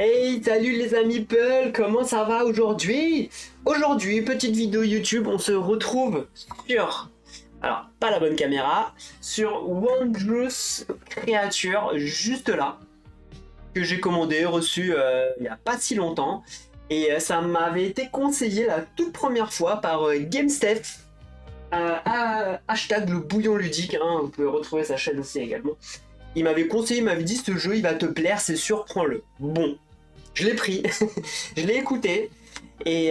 Hey, salut les amis Peul, comment ça va aujourd'hui? Aujourd'hui, petite vidéo YouTube, on se retrouve sur, alors pas la bonne caméra, sur Wondrous Creature, juste là, que j'ai commandé, reçu il n'y a pas si longtemps. Et ça m'avait été conseillé la toute première fois par GameStep, hashtag le bouillon ludique, hein, vous pouvez retrouver sa chaîne aussi également. Il m'avait conseillé, il m'avait dit ce jeu il va te plaire, c'est sûr, prends-le. Bon, je l'ai pris, je l'ai écouté et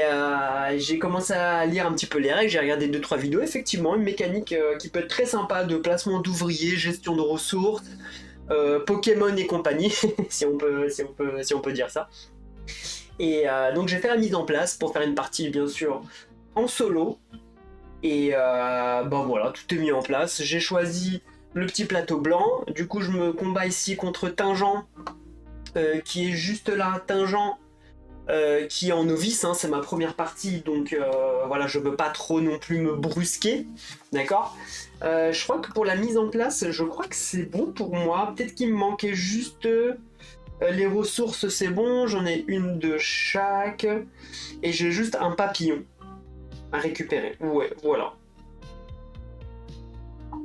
j'ai commencé à lire un petit peu les règles, j'ai regardé 2-3 vidéos, effectivement, une mécanique qui peut être très sympa de placement d'ouvriers, gestion de ressources, Pokémon et compagnie, si on peut dire ça. Et donc j'ai fait la mise en place pour faire une partie bien sûr en solo. Et ben voilà, tout est mis en place. J'ai choisi le petit plateau blanc. Du coup, je me combats ici contre Tingent, qui est juste là. Tingent, qui est en novice, hein, c'est ma première partie. Donc voilà, je veux pas trop non plus me brusquer. D'accord. Je crois que pour la mise en place, je crois que c'est bon pour moi. Peut-être qu'il me manquait juste les ressources, c'est bon. J'en ai une de chaque. Et j'ai juste un papillon à récupérer. Ouais, voilà.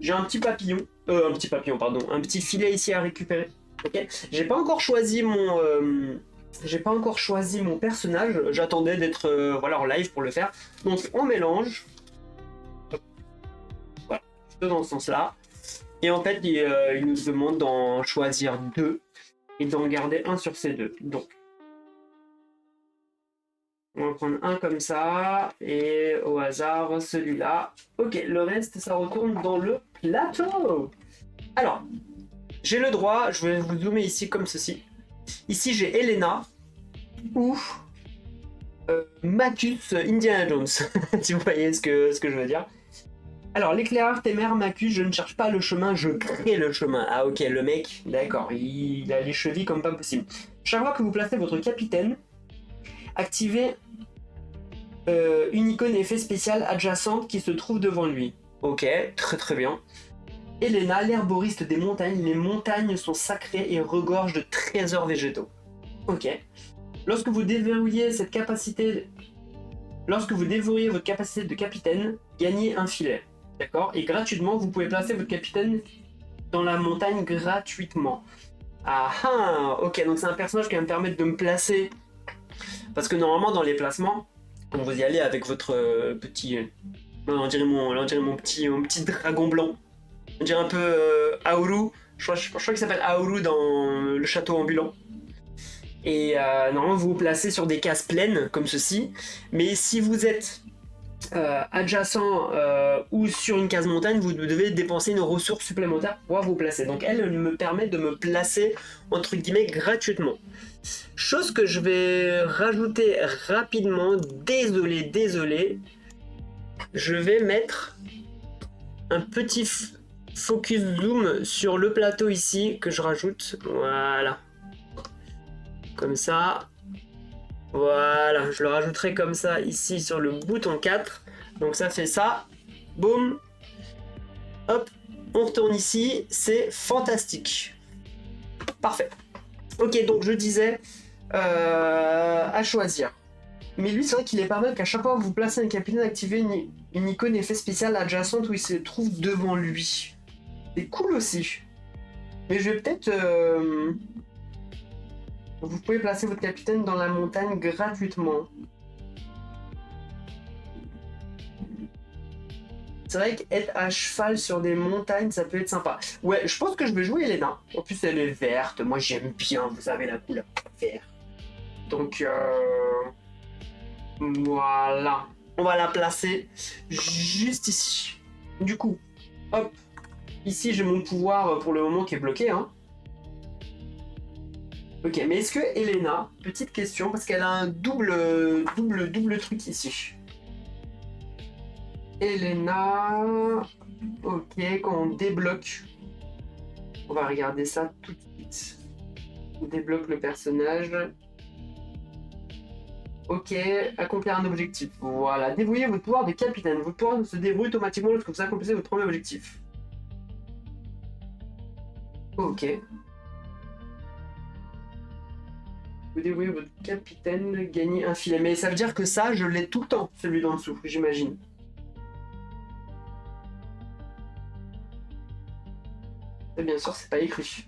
J'ai un petit papillon, pardon, un petit filet ici à récupérer. Ok. J'ai pas encore choisi mon personnage. J'attendais d'être voilà en live pour le faire. Donc on mélange. Voilà, dans ce sens-là. Et en fait, il nous demande d'en choisir deux et d'en garder un sur ces deux. Donc on va prendre un comme ça, et au hasard, celui-là. Ok, le reste, ça retourne dans le plateau. Alors, j'ai le droit, je vais vous zoomer ici comme ceci. Ici, j'ai Elena ou Macus Indiana Jones, si vous voyez ce que je veux dire. Alors, l'éclaireur téméraire Macus, je ne cherche pas le chemin, je crée le chemin. Ah ok, le mec, d'accord, il a les chevilles comme pas possible. Chaque fois que vous placez votre capitaine, activez une icône effet spécial adjacente qui se trouve devant lui. Ok, très très bien. Elena, l'herboriste des montagnes, les montagnes sont sacrées et regorgent de trésors végétaux. Ok. Lorsque vous déverrouillez votre capacité de capitaine, gagnez un filet. D'accord. Et gratuitement, vous pouvez placer votre capitaine dans la montagne gratuitement. Ah ah, ok, donc c'est un personnage qui va me permettre de me placer. Parce que normalement, dans les placements, quand vous y allez avec votre petit. On dirait mon petit dragon blanc. On dirait un peu Aoru. Je crois qu'il s'appelle Aoru dans le château ambulant. Et normalement, vous vous placez sur des cases pleines, comme ceci. Mais si vous êtes adjacent ou sur une case montagne, vous devez dépenser une ressource supplémentaire pour pouvoir vous placer. Donc elle me permet de me placer, entre guillemets, gratuitement. Chose que je vais rajouter rapidement. Désolé. Je vais mettre un petit focus zoom sur le plateau ici que je rajoute. Voilà. Comme ça. Voilà, je le rajouterai comme ça ici sur le bouton 4. Donc ça fait ça. Boum. Hop, on retourne ici. C'est fantastique. Parfait. Ok, donc je disais à choisir. Mais lui, c'est vrai qu'il est pas mal qu'à chaque fois que vous placez un capitaine, activez une icône effet spécial adjacente où il se trouve devant lui. C'est cool aussi. Mais je vais peut-être... Vous pouvez placer votre capitaine dans la montagne gratuitement. C'est vrai qu'être à cheval sur des montagnes, ça peut être sympa. Ouais, je pense que je vais jouer Elena. En plus, elle est verte. Moi, j'aime bien, vous savez, la couleur vert. Donc, voilà. On va la placer juste ici. Du coup, hop. Ici, j'ai mon pouvoir pour le moment qui est bloqué, hein. Ok, mais est-ce que Elena, petite question, parce qu'elle a un double truc ici. Elena, ok, quand on débloque, on va regarder ça tout de suite. On débloque le personnage. Ok, accomplir un objectif. Voilà, déverrouillez votre pouvoir de capitaine. Votre pouvoir se déverrouille automatiquement lorsque vous accomplissez votre premier objectif. Ok. Vous dévouez votre capitaine, gagnez un filet. Mais ça veut dire que ça, je l'ai tout le temps, celui d'en dessous, j'imagine. Et bien sûr, c'est pas écrit.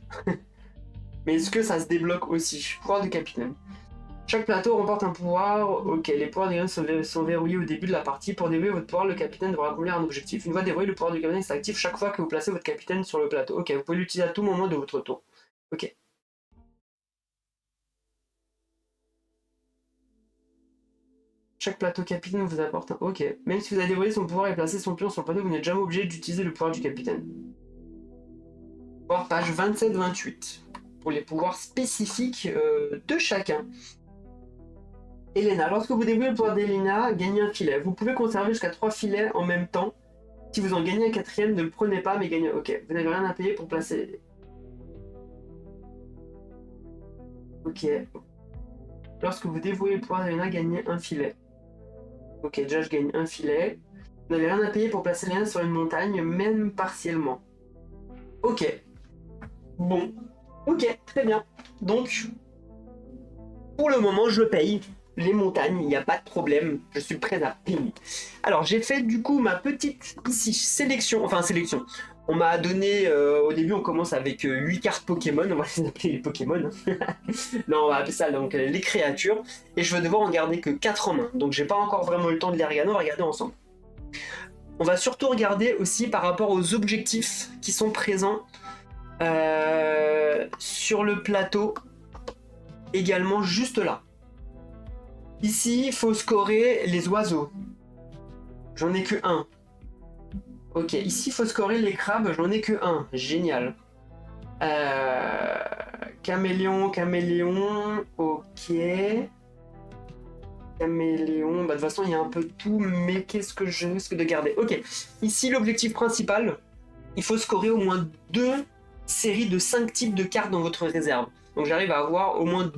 Mais est-ce que ça se débloque aussi? Pouvoir de capitaine. Chaque plateau remporte un pouvoir. Ok, les pouvoirs des graines sont verrouillés au début de la partie. Pour déverrouiller votre pouvoir, le capitaine devra accomplir un objectif. Une fois déverrouillé, le pouvoir du capitaine s'active chaque fois que vous placez votre capitaine sur le plateau. Ok, vous pouvez l'utiliser à tout moment de votre tour. Ok. Chaque plateau capitaine vous apporte un... Ok. Même si vous avez déverrouillé son pouvoir et placé son pion sur le plateau, vous n'êtes jamais obligé d'utiliser le pouvoir du capitaine. Voir page 27-28. Pour les pouvoirs spécifiques de chacun. Elena, lorsque vous déverrouillez le pouvoir d'Elena, gagnez un filet. Vous pouvez conserver jusqu'à 3 filets en même temps. Si vous en gagnez un quatrième, ne le prenez pas, mais gagnez... Ok, vous n'avez rien à payer pour placer... Ok. Lorsque vous déverrouillez le pouvoir d'Elena, gagnez un filet. Ok, déjà je gagne un filet. Vous n'avez rien à payer pour placer Elena sur une montagne, même partiellement. Ok. Bon. Ok, très bien. Donc, pour le moment, je paye les montagnes, il n'y a pas de problème, je suis prêt à payer. Alors, j'ai fait du coup ma petite ici sélection, enfin sélection. On m'a donné, au début on commence avec 8 cartes Pokémon, on va les appeler les Pokémon. Non, on va appeler ça donc les créatures. Et je vais devoir en garder que 4 en main, donc j'ai pas encore vraiment eu le temps de les regarder, on va regarder ensemble. On va surtout regarder aussi par rapport aux objectifs qui sont présents sur le plateau, également juste là. Ici, il faut scorer les oiseaux. J'en ai que un. Ok, ici, il faut scorer les crabes. J'en ai que un. Génial. Caméléon, caméléon. Ok. Caméléon. Bah, de toute façon, il y a un peu de tout, mais qu'est-ce que je risque de garder? Ok. Ici, l'objectif principal, il faut scorer au moins 2 séries de 5 types de cartes dans votre réserve. Donc, j'arrive à avoir au moins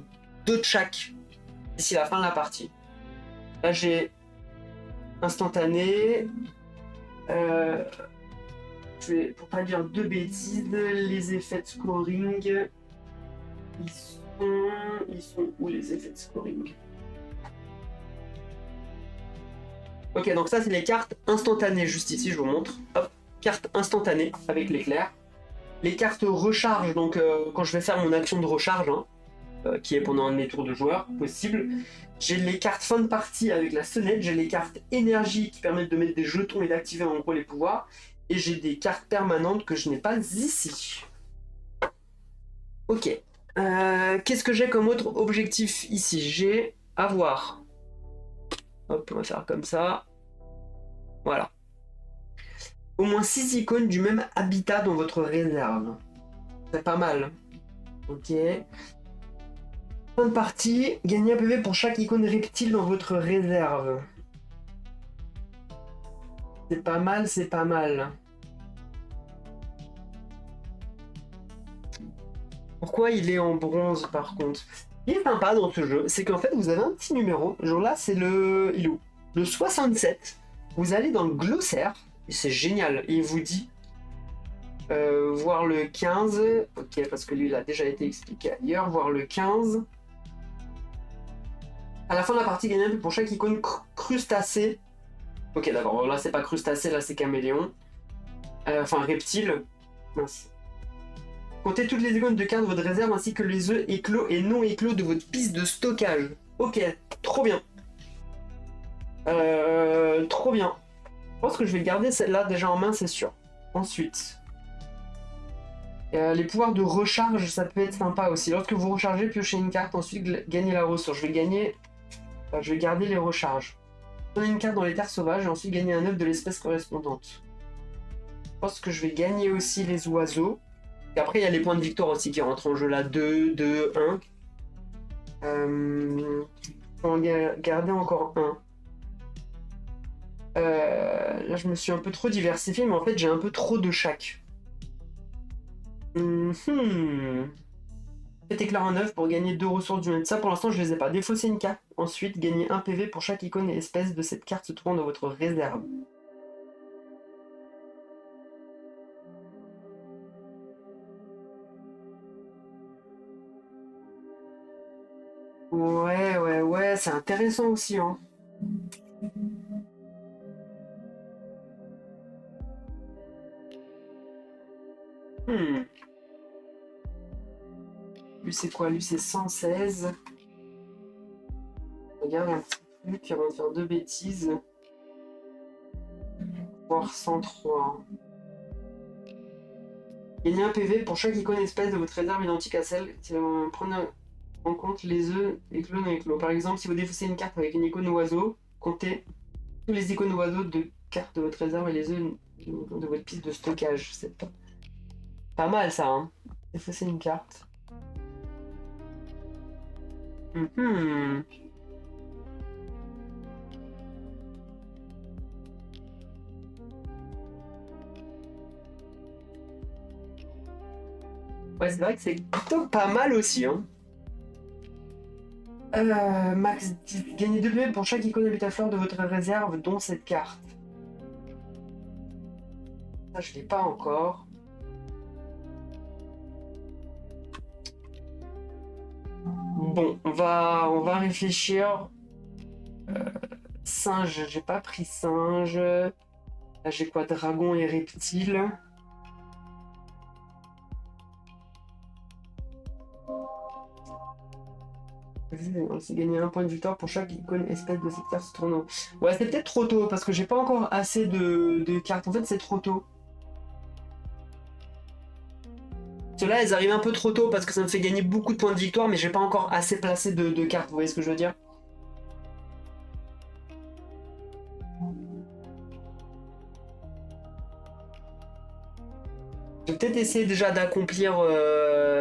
2 de chaque d'ici la fin de la partie. Là, j'ai instantané. Je vais, pour pas dire de bêtises, les effets de scoring. Ils sont où les effets de scoring? Ok, donc ça, c'est les cartes instantanées. Juste ici, je vous montre. Hop, carte instantanée avec l'éclair. Les cartes recharge, donc quand je vais faire mon action de recharge, hein, qui est pendant un de mes tours de joueur possible. J'ai les cartes fin de partie avec la sonnette, j'ai les cartes énergie qui permettent de mettre des jetons et d'activer en gros les pouvoirs, et j'ai des cartes permanentes que je n'ai pas ici. Ok. Qu'est-ce que j'ai comme autre objectif ici? J'ai avoir. Hop, on va faire comme ça. Voilà. Au moins 6 icônes du même habitat dans votre réserve. C'est pas mal. Ok. Fin de partie, gagnez un PV pour chaque icône reptile dans votre réserve. C'est pas mal, c'est pas mal. Pourquoi il est en bronze par contre? Ce qui est sympa dans ce jeu, c'est qu'en fait vous avez un petit numéro. Genre là c'est le... Il est où? Le 67. Vous allez dans le glossaire, et c'est génial. Il vous dit... voir le 15. Ok, parce que lui il a déjà été expliqué ailleurs. Voir le 15. À la fin de la partie, gagnez un peu pour chaque icône crustacé. Ok, d'accord. Là c'est pas crustacé, là c'est caméléon. Enfin reptile. Mince. Comptez toutes les icônes de cartes de votre réserve ainsi que les œufs éclos et non éclos de votre piste de stockage. Ok, trop bien. Trop bien. Je pense que je vais garder celle-là déjà en main, c'est sûr. Ensuite, les pouvoirs de recharge, ça peut être sympa aussi. Lorsque vous rechargez, piochez une carte, ensuite gagnez la ressource. Je vais garder les recharges. Prenez une carte dans les terres sauvages et ensuite gagner un œuf de l'espèce correspondante. Je pense que je vais gagner aussi les oiseaux. Et après, il y a les points de victoire aussi qui rentrent en jeu là. 2, 2, 1. On va garder encore un. Là, je me suis un peu trop diversifié, mais en fait, j'ai un peu trop de chaque. Faites éclair en œuf pour gagner 2 ressources du même. Ça, pour l'instant, je les ai pas. Défausser une carte. Ensuite, gagner 1 PV pour chaque icône et espèce de cette carte se trouvant dans votre réserve. Ouais, c'est intéressant aussi, hein. Hmm. Lui, c'est quoi? Lui, c'est 116. Regarde un petit truc, avant de faire deux bêtises. Voire 103. Gagnez un PV pour chaque icône espèce de votre réserve identique à celle. Si vous prenez en compte les œufs, les clones et les clos. Par exemple, si vous défaussez une carte avec une icône oiseau, comptez tous les icônes oiseaux de cartes de votre réserve et les œufs de votre piste de stockage. C'est pas mal ça, hein. Défausser une carte. Mhm. Ouais, c'est vrai que c'est plutôt pas mal aussi, hein. Max 10. Gagnez 2 PV pour chaque icône habitaflore de votre réserve, dont cette carte. Ça, je l'ai pas encore. Bon, on va réfléchir. Singe, j'ai pas pris singe. Là, j'ai quoi? Dragon et reptile. On s'est gagné un point de victoire pour chaque icône espèce de cette carte ce tournoi. Ouais, c'est peut-être trop tôt parce que j'ai pas encore assez de cartes. En fait, c'est trop tôt. Ceux-là, elles arrivent un peu trop tôt parce que ça me fait gagner beaucoup de points de victoire, mais j'ai pas encore assez placé de cartes. Vous voyez ce que je veux dire? Je vais peut-être essayer déjà d'accomplir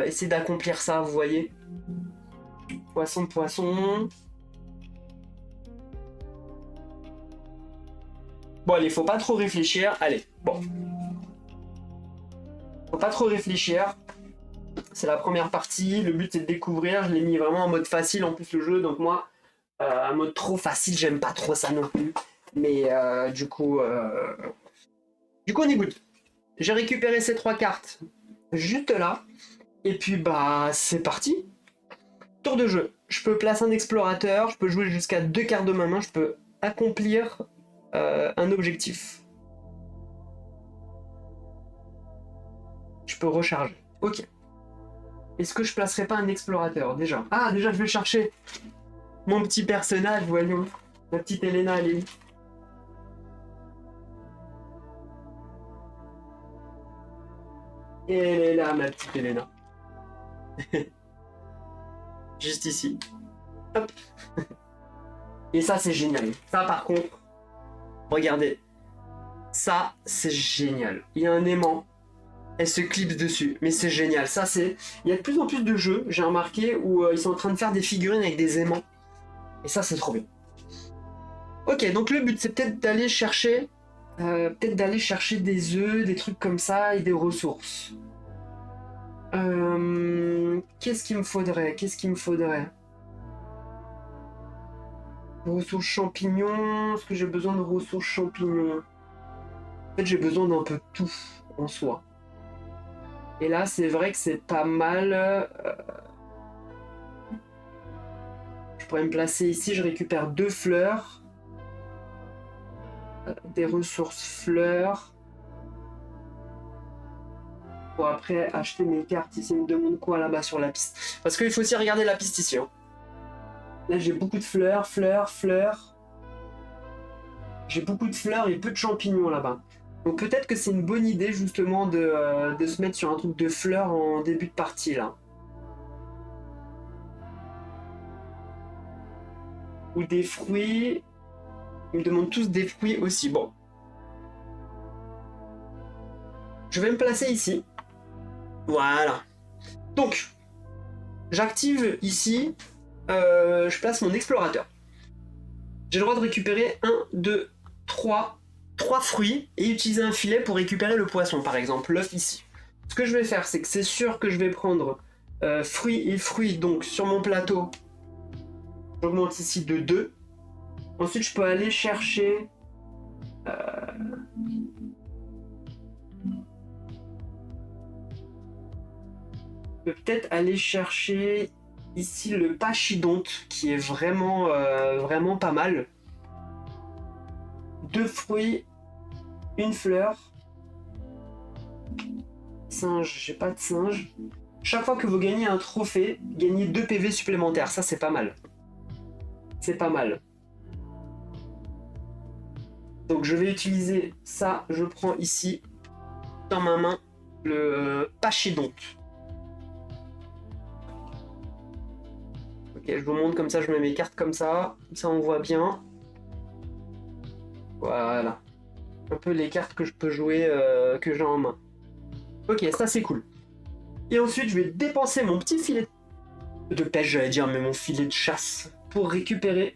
essayer d'accomplir ça, vous voyez. Poisson, poisson. Bon, allez, faut pas trop réfléchir. Allez, bon. Faut pas trop réfléchir. C'est la première partie. Le but, c'est de découvrir. Je l'ai mis vraiment en mode facile en plus le jeu. Donc moi, un mode trop facile, j'aime pas trop ça non plus. Mais du coup, on est good. J'ai récupéré ces 3 cartes juste là. Et puis, bah, c'est parti. Tour de jeu. Je peux placer un explorateur. Je peux jouer jusqu'à 2 cartes de ma main. Je peux accomplir un objectif. Je peux recharger. Ok. Est-ce que je placerai pas un explorateur déjà? Ah, déjà, je vais chercher mon petit personnage, voyons. Ma petite Elena, elle est où? Et elle est là, ma petite Elena. Juste ici. Hop. Et ça, c'est génial. Ça, par contre, regardez. Ça, c'est génial. Il y a un aimant. Elle se clipse dessus. Mais c'est génial. Ça, c'est. Il y a de plus en plus de jeux, j'ai remarqué, où ils sont en train de faire des figurines avec des aimants. Et ça, c'est trop bien. Ok, donc le but, c'est peut-être d'aller chercher. Des œufs, des trucs comme ça et des ressources. Qu'est-ce qu'il me faudrait? Ressources champignons. Est-ce que j'ai besoin de ressources champignons? En fait, j'ai besoin d'un peu de tout en soi. Et là, c'est vrai que c'est pas mal. Je pourrais me placer ici, je récupère 2 fleurs. Des ressources fleurs. Pour après acheter mes cartes ici. Il me demande quoi là-bas sur la piste? Parce qu'il faut aussi regarder la piste ici, hein. Là, j'ai beaucoup de fleurs. J'ai beaucoup de fleurs et peu de champignons là-bas. Donc peut-être que c'est une bonne idée justement de se mettre sur un truc de fleurs en début de partie là. Ou des fruits. Ils me demandent tous des fruits aussi. Bon. Je vais me placer ici. Voilà. Donc, j'active ici. Je place mon explorateur. J'ai le droit de récupérer 1, 2, 3 fruits et utiliser un filet pour récupérer le poisson, par exemple, l'œuf ici. Ce que je vais faire, c'est que c'est sûr que je vais prendre fruits et fruits, donc sur mon plateau, j'augmente ici de 2. Ensuite, je peux aller chercher... Je peux peut-être aller chercher ici le pachydonte qui est vraiment, vraiment pas mal. 2 fruits, une fleur. Singe, j'ai pas de singe. Chaque fois que vous gagnez un trophée, gagnez 2 PV supplémentaires. Ça, c'est pas mal. C'est pas mal. Donc je vais utiliser ça. Je prends ici, dans ma main, le pachydonte. Ok, je vous montre comme ça, je mets mes cartes comme ça. Ça, on voit bien. Voilà. Un peu les cartes que je peux jouer, que j'ai en main. Ok, ça c'est cool. Et ensuite, je vais dépenser mon petit filet de pêche, j'allais dire, mais mon filet de chasse, pour récupérer,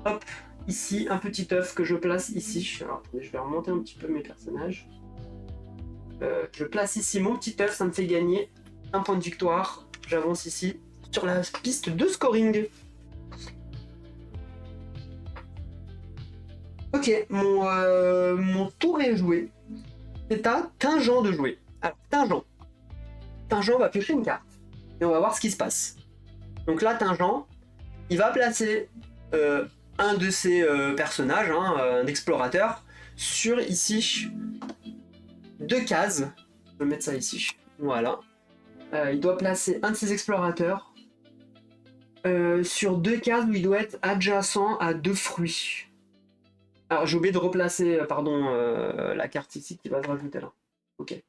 hop, ici, un petit œuf que je place ici. Alors, attendez, je vais remonter un petit peu mes personnages. Je place ici mon petit œuf, ça me fait gagner un point de victoire. J'avance ici, sur la piste de scoring. Ok, mon tour est joué. C'est à Tingeant de jouer. Alors, Tingeant va piocher une carte. Et on va voir ce qui se passe. Donc là, Tingeant, il va placer un de ses personnages, un explorateur, sur ici 2 cases. Je vais mettre ça ici. Voilà. Il doit placer un de ses explorateurs sur 2 cases où il doit être adjacent à 2 fruits. Alors j'ai oublié de replacer, la carte ici qui va se rajouter là. Ok.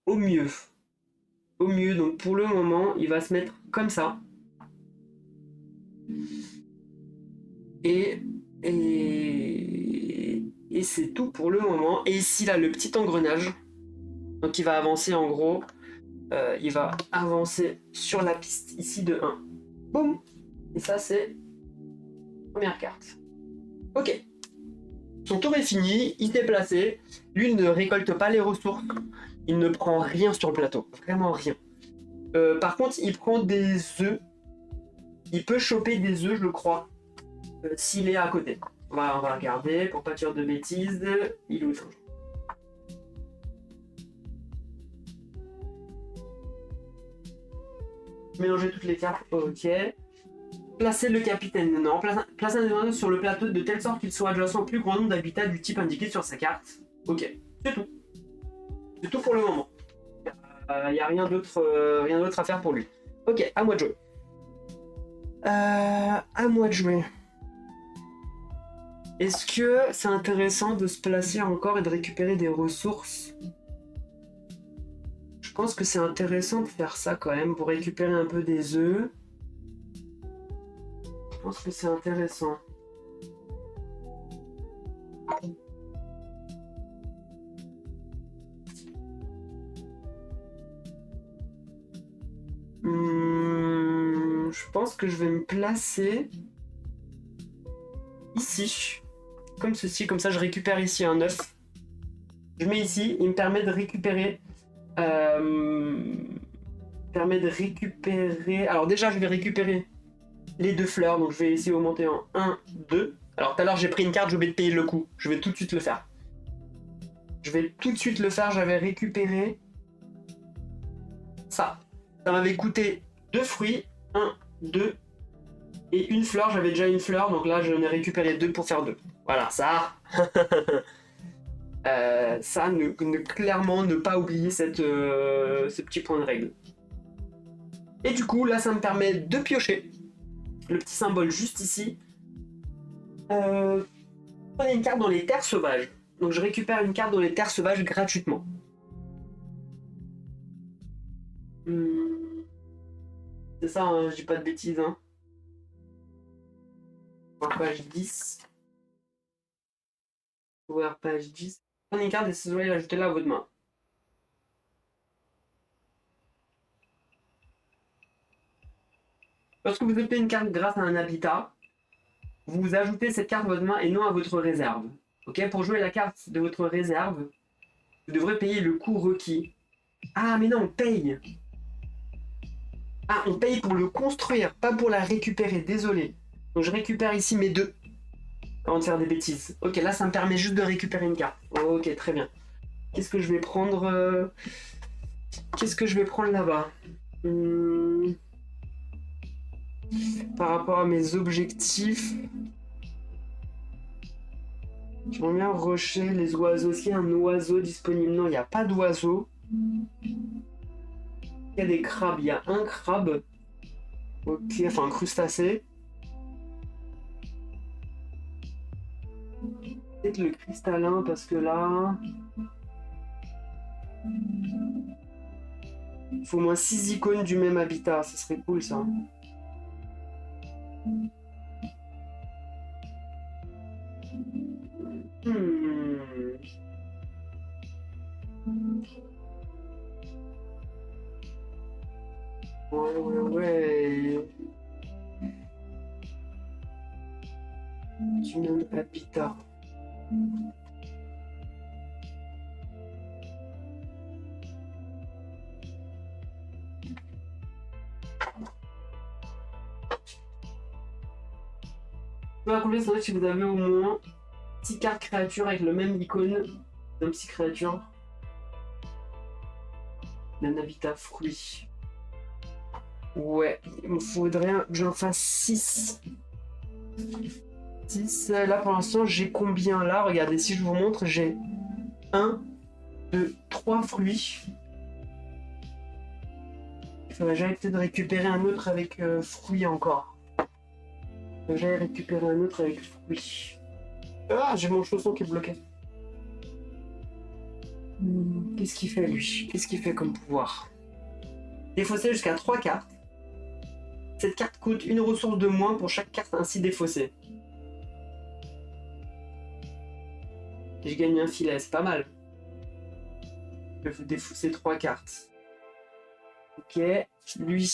Au mieux. Au mieux, donc pour le moment, il va se mettre comme ça. Et c'est tout pour le moment. Et ici, là, le petit engrenage. Donc il va avancer en gros. Il va avancer sur la piste ici de 1. Boum. Et ça, c'est première carte. Ok. Son tour est fini, il s'est placé. Lui, il ne récolte pas les ressources. Il ne prend rien sur le plateau. Vraiment rien. Par contre, il prend des œufs. Il peut choper des œufs, je crois, s'il est à côté. On va regarder pour pas dire de bêtises. Il est où, mélanger toutes les cartes, ok. Placer le capitaine, non. Placer un individu sur le plateau de telle sorte qu'il soit adjacent au plus grand nombre d'habitats du type indiqué sur sa carte. Ok, c'est tout. C'est tout pour le moment. Il n'y a rien d'autre à faire pour lui. Ok, à moi de jouer. À moi de jouer. Est-ce que c'est intéressant de se placer encore et de récupérer des ressources? Je pense que c'est intéressant de faire ça quand même pour récupérer un peu des œufs. Je pense que c'est intéressant. Je pense que je vais me placer ici, comme ceci, comme ça je récupère ici un œuf. Je mets ici, il me permet de récupérer. Alors déjà je vais récupérer les 2 fleurs, donc je vais essayer d'augmenter en 1, 2. Alors tout à l'heure j'ai pris une carte, j'ai oublié de payer le coup. Je vais tout de suite le faire. J'avais récupéré ça. Ça m'avait coûté 2 fruits, 1, 2 et une fleur. J'avais déjà une fleur, donc là j'en ai récupéré 2 pour faire 2. Voilà, ça. Clairement ne pas oublier ce petit point de règle. Et du coup, là, ça me permet de piocher le petit symbole juste ici. Prenez une carte dans les terres sauvages. Donc je récupère une carte dans les terres sauvages gratuitement. C'est ça, hein, je dis pas de bêtises. Hein. Page 10. Page 10. Prenez une carte et vous allez l'ajouter là à votre main. Lorsque vous obtenez une carte grâce à un habitat, vous ajoutez cette carte à votre main et non à votre réserve. Ok, pour jouer la carte de votre réserve, vous devrez payer le coût requis. Ah, mais non, on paye. Ah, on paye pour le construire, pas pour la récupérer, désolé. Donc je récupère ici mes 2. Avant de faire des bêtises. Ok, là ça me permet juste de récupérer une carte. Ok, très bien. Qu'est-ce que je vais prendre Qu'est-ce que je vais prendre là-bas? Par rapport à mes objectifs, j'aimerais bien rusher les oiseaux. Est-ce qu'il y a un oiseau disponible? Non, il n'y a pas d'oiseau. Il y a des crabes. Il y a un crabe. Ok, enfin un crustacé. Peut-être le cristallin parce que là... Il faut au moins 6 icônes du même habitat. Ce serait cool ça. Ouais. Du même habitat. Je peux raconter ça si vous avez au moins 6 cartes créatures avec le même icône d'un petit créature. D'un habitat fruit. Ouais, il me faudrait que j'en fasse 6. 6. Là pour l'instant j'ai combien là? Regardez, si je vous montre, j'ai 1, 2, 3 fruits. Il faudrait que j'aille peut-être récupérer un autre avec fruits encore. J'allais récupérer un autre avec fruits. Ah, j'ai mon chausson qui est bloqué. Qu'est-ce qu'il fait lui? Qu'est-ce qu'il fait comme pouvoir? Défausser jusqu'à 3 cartes. Cette carte coûte une ressource de moins pour chaque carte ainsi défaussée. Et je gagne un filet, c'est pas mal. Je peux défausser 3 cartes. Ok, lui,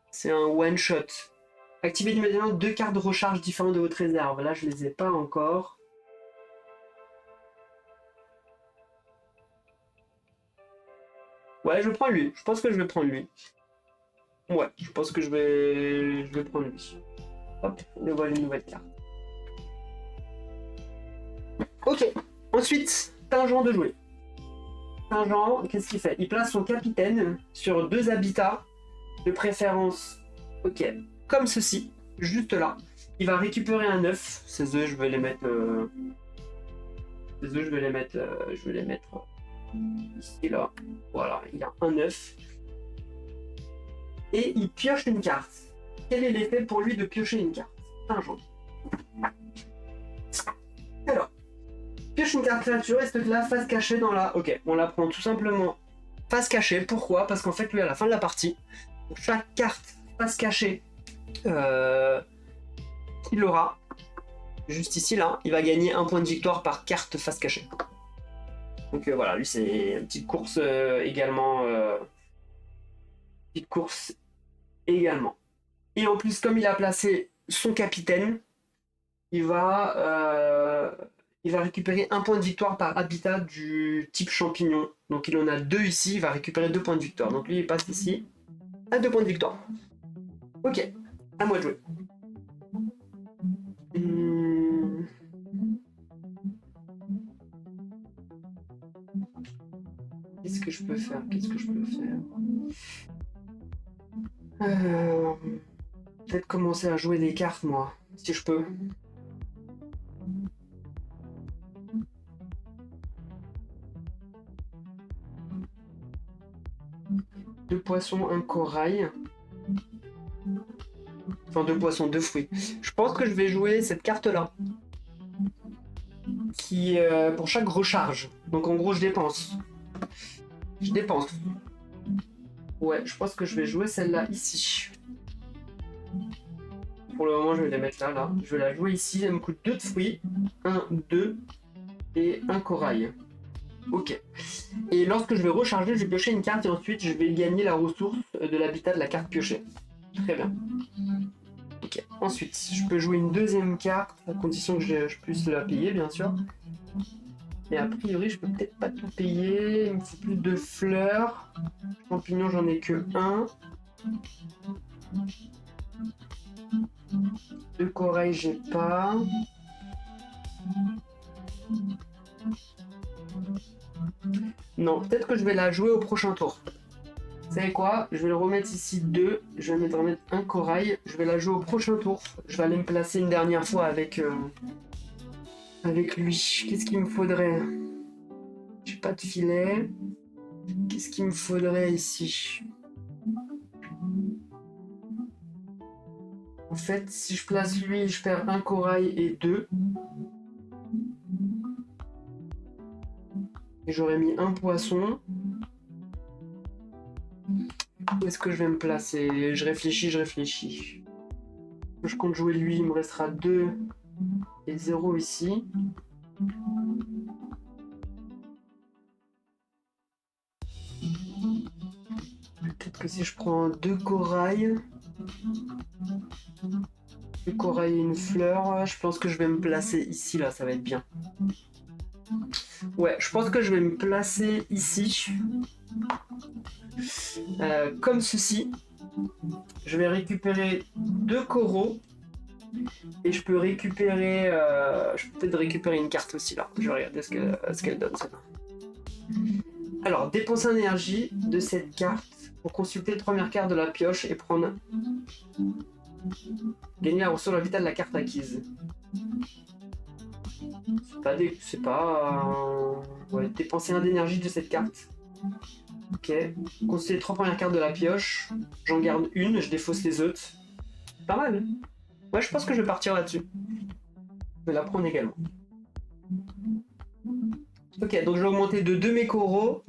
c'est un one shot. Activez immédiatement 2 cartes de recharge différentes de votre réserve. Là, je les ai pas encore. Ouais, je prends lui. Je pense que je vais prendre lui. Ouais, je pense que je vais prendre lui. Hop, on voit une nouvelle carte. Ok, ensuite, Tingent de jouer. Tingent, qu'est-ce qu'il fait? Il place son capitaine sur 2 habitats, de préférence, ok, comme ceci, juste là. Il va récupérer un œuf. Ces œufs, je vais les mettre... Ces œufs, je vais les mettre ici, là. Voilà, il a un œuf. Et il pioche une carte. Quel est l'effet pour lui de piocher une carte? Tingent. Alors, pioche une carte créature et cette là face cachée dans la... Ok, on la prend tout simplement face cachée. Pourquoi? Parce qu'en fait, lui, à la fin de la partie, pour chaque carte face cachée qu'il aura, juste ici, là, il va gagner un point de victoire par carte face cachée. Donc voilà, lui, c'est une petite course également. Petite course également. Et en plus, comme il a placé son capitaine, il va récupérer un point de victoire par habitat du type champignon. Donc il en a 2 ici, il va récupérer 2 points de victoire. Donc lui, il passe ici à 2 points de victoire. Ok, à moi de jouer. Qu'est-ce que je peux faire? Peut-être commencer à jouer des cartes, moi, si je peux. Deux poissons, un corail. Enfin, 2 poissons, 2 fruits. Je pense que je vais jouer cette carte-là. Qui pour chaque recharge. Donc en gros, je dépense. Ouais, je pense que je vais jouer celle-là ici. Pour le moment, je vais les mettre là. Je vais la jouer ici. Elle me coûte 2 de fruits. 1, 2 et un corail. Ok. Et lorsque je vais recharger, je vais piocher une carte et ensuite je vais gagner la ressource de l'habitat de la carte piochée. Très bien. Ok. Ensuite, je peux jouer une deuxième carte, à condition que je puisse la payer, bien sûr. Et a priori, je peux peut-être pas tout payer. Il me faut plus de fleurs. Champignons, j'en ai que 1. De corail, j'ai pas. Non, peut-être que je vais la jouer au prochain tour. Vous savez quoi? Je vais le remettre ici 2. Je vais remettre un corail. Je vais la jouer au prochain tour. Je vais aller me placer une dernière fois avec lui. Qu'est-ce qu'il me faudrait? J'ai pas de filet. Qu'est-ce qu'il me faudrait ici? En fait, si je place lui, je perds un corail et 2. Et j'aurais mis un poisson. Où est-ce que je vais me placer? Je réfléchis. Je compte jouer lui, il me restera 2 et 0 ici. Peut-être que si je prends 2 corails... 2 corails et une fleur, je pense que je vais me placer ici, là, ça va être bien. Ouais, je pense que je vais me placer ici. Comme ceci. Je vais récupérer 2 coraux. Et je peux récupérer... je peux peut-être récupérer une carte aussi, là. Je vais regarder ce qu'elle donne, celle-là. Alors, dépenser une énergie de cette carte pour consulter les premières cartes de la pioche et prendre... Gagner la ressource vitale de la carte acquise. C'est pas... Ouais, dépenser un d'énergie de cette carte. Ok. Consulter les 3 premières cartes de la pioche. J'en garde une, je défausse les autres. Pas mal. Ouais, je pense que je vais partir là-dessus. Je vais la prendre également. Ok, donc je vais augmenter de 2 mes coraux.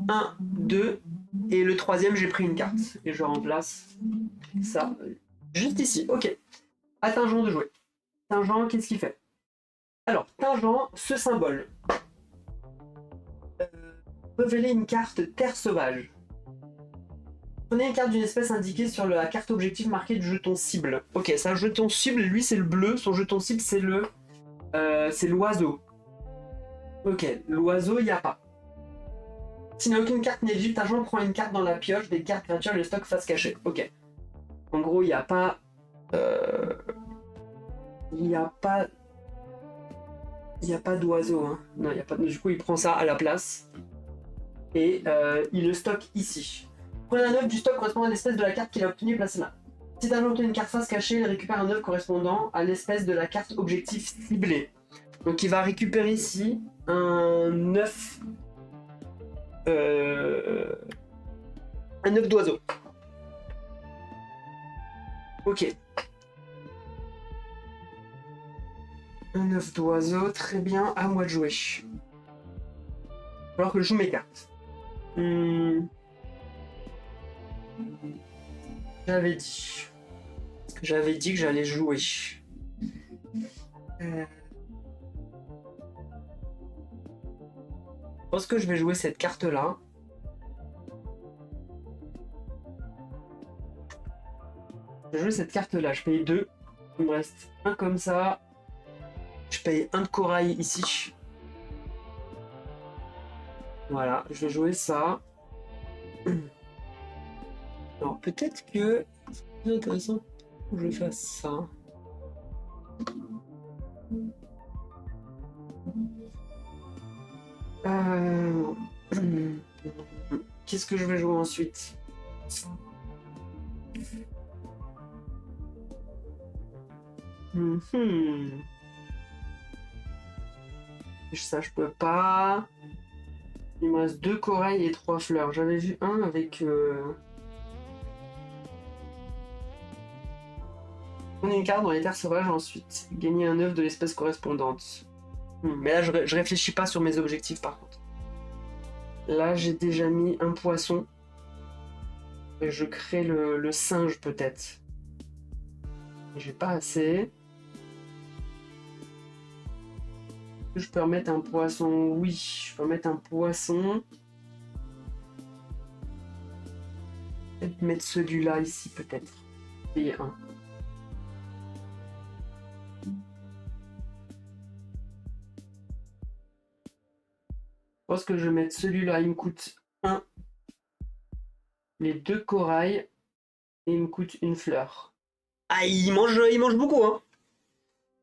1, 2. Et le troisième, j'ai pris une carte. Et je remplace ça. Juste ici, ok. À Tingent de jouer. Tingent, qu'est-ce qu'il fait? Alors, Tingent, ce symbole. Révéler une carte Terre Sauvage. Prenez une carte d'une espèce indiquée sur la carte objectif marquée du jeton cible. Ok, c'est un jeton cible, lui c'est le bleu, son jeton cible c'est l'oiseau. Ok, l'oiseau, il n'y a pas. S'il n'y a aucune carte n'éligible, Tingent prend une carte dans la pioche, des cartes créatures et le stock face cachée. Ok. En gros, il n'y a pas... Il n'y a pas... Il n'y a pas d'oiseau, hein. Non, il n'y a pas... Du coup, il prend ça à la place. Et il le stocke ici. Prenez un œuf du stock correspondant à l'espèce de la carte qu'il a obtenue et placez-la. Si Tingent obtient une carte face cachée, il récupère un œuf correspondant à l'espèce de la carte objectif ciblée. Donc il va récupérer ici un œuf... un œuf d'oiseau. Ok. Un œuf d'oiseau, très bien, à moi de jouer. Alors que je joue mes cartes. J'avais dit que j'allais jouer. Je pense que je vais jouer cette carte-là. Je vais jouer cette carte-là. Je paye 2. Il me reste un comme ça. Je paye un de corail ici. Voilà, je vais jouer ça. Alors peut-être que c'est intéressant que je fasse ça. Qu'est-ce que je vais jouer ensuite? Ça, je peux pas. Il me reste 2 corails et 3 fleurs. J'avais vu un avec... Prenez une carte dans les terres sauvages ensuite. Gagner un œuf de l'espèce correspondante. Mais là, je réfléchis pas sur mes objectifs par contre. Là, j'ai déjà mis un poisson. Et je crée le singe peut-être. J'ai pas assez. Je peux remettre un poisson. Oui, je peux remettre un poisson. Peut-être mettre celui-là ici peut-être. Et un. Je pense que je vais mettre celui-là, il me coûte 1. Les 2 corails. Et il me coûte une fleur. Ah, il mange beaucoup, hein.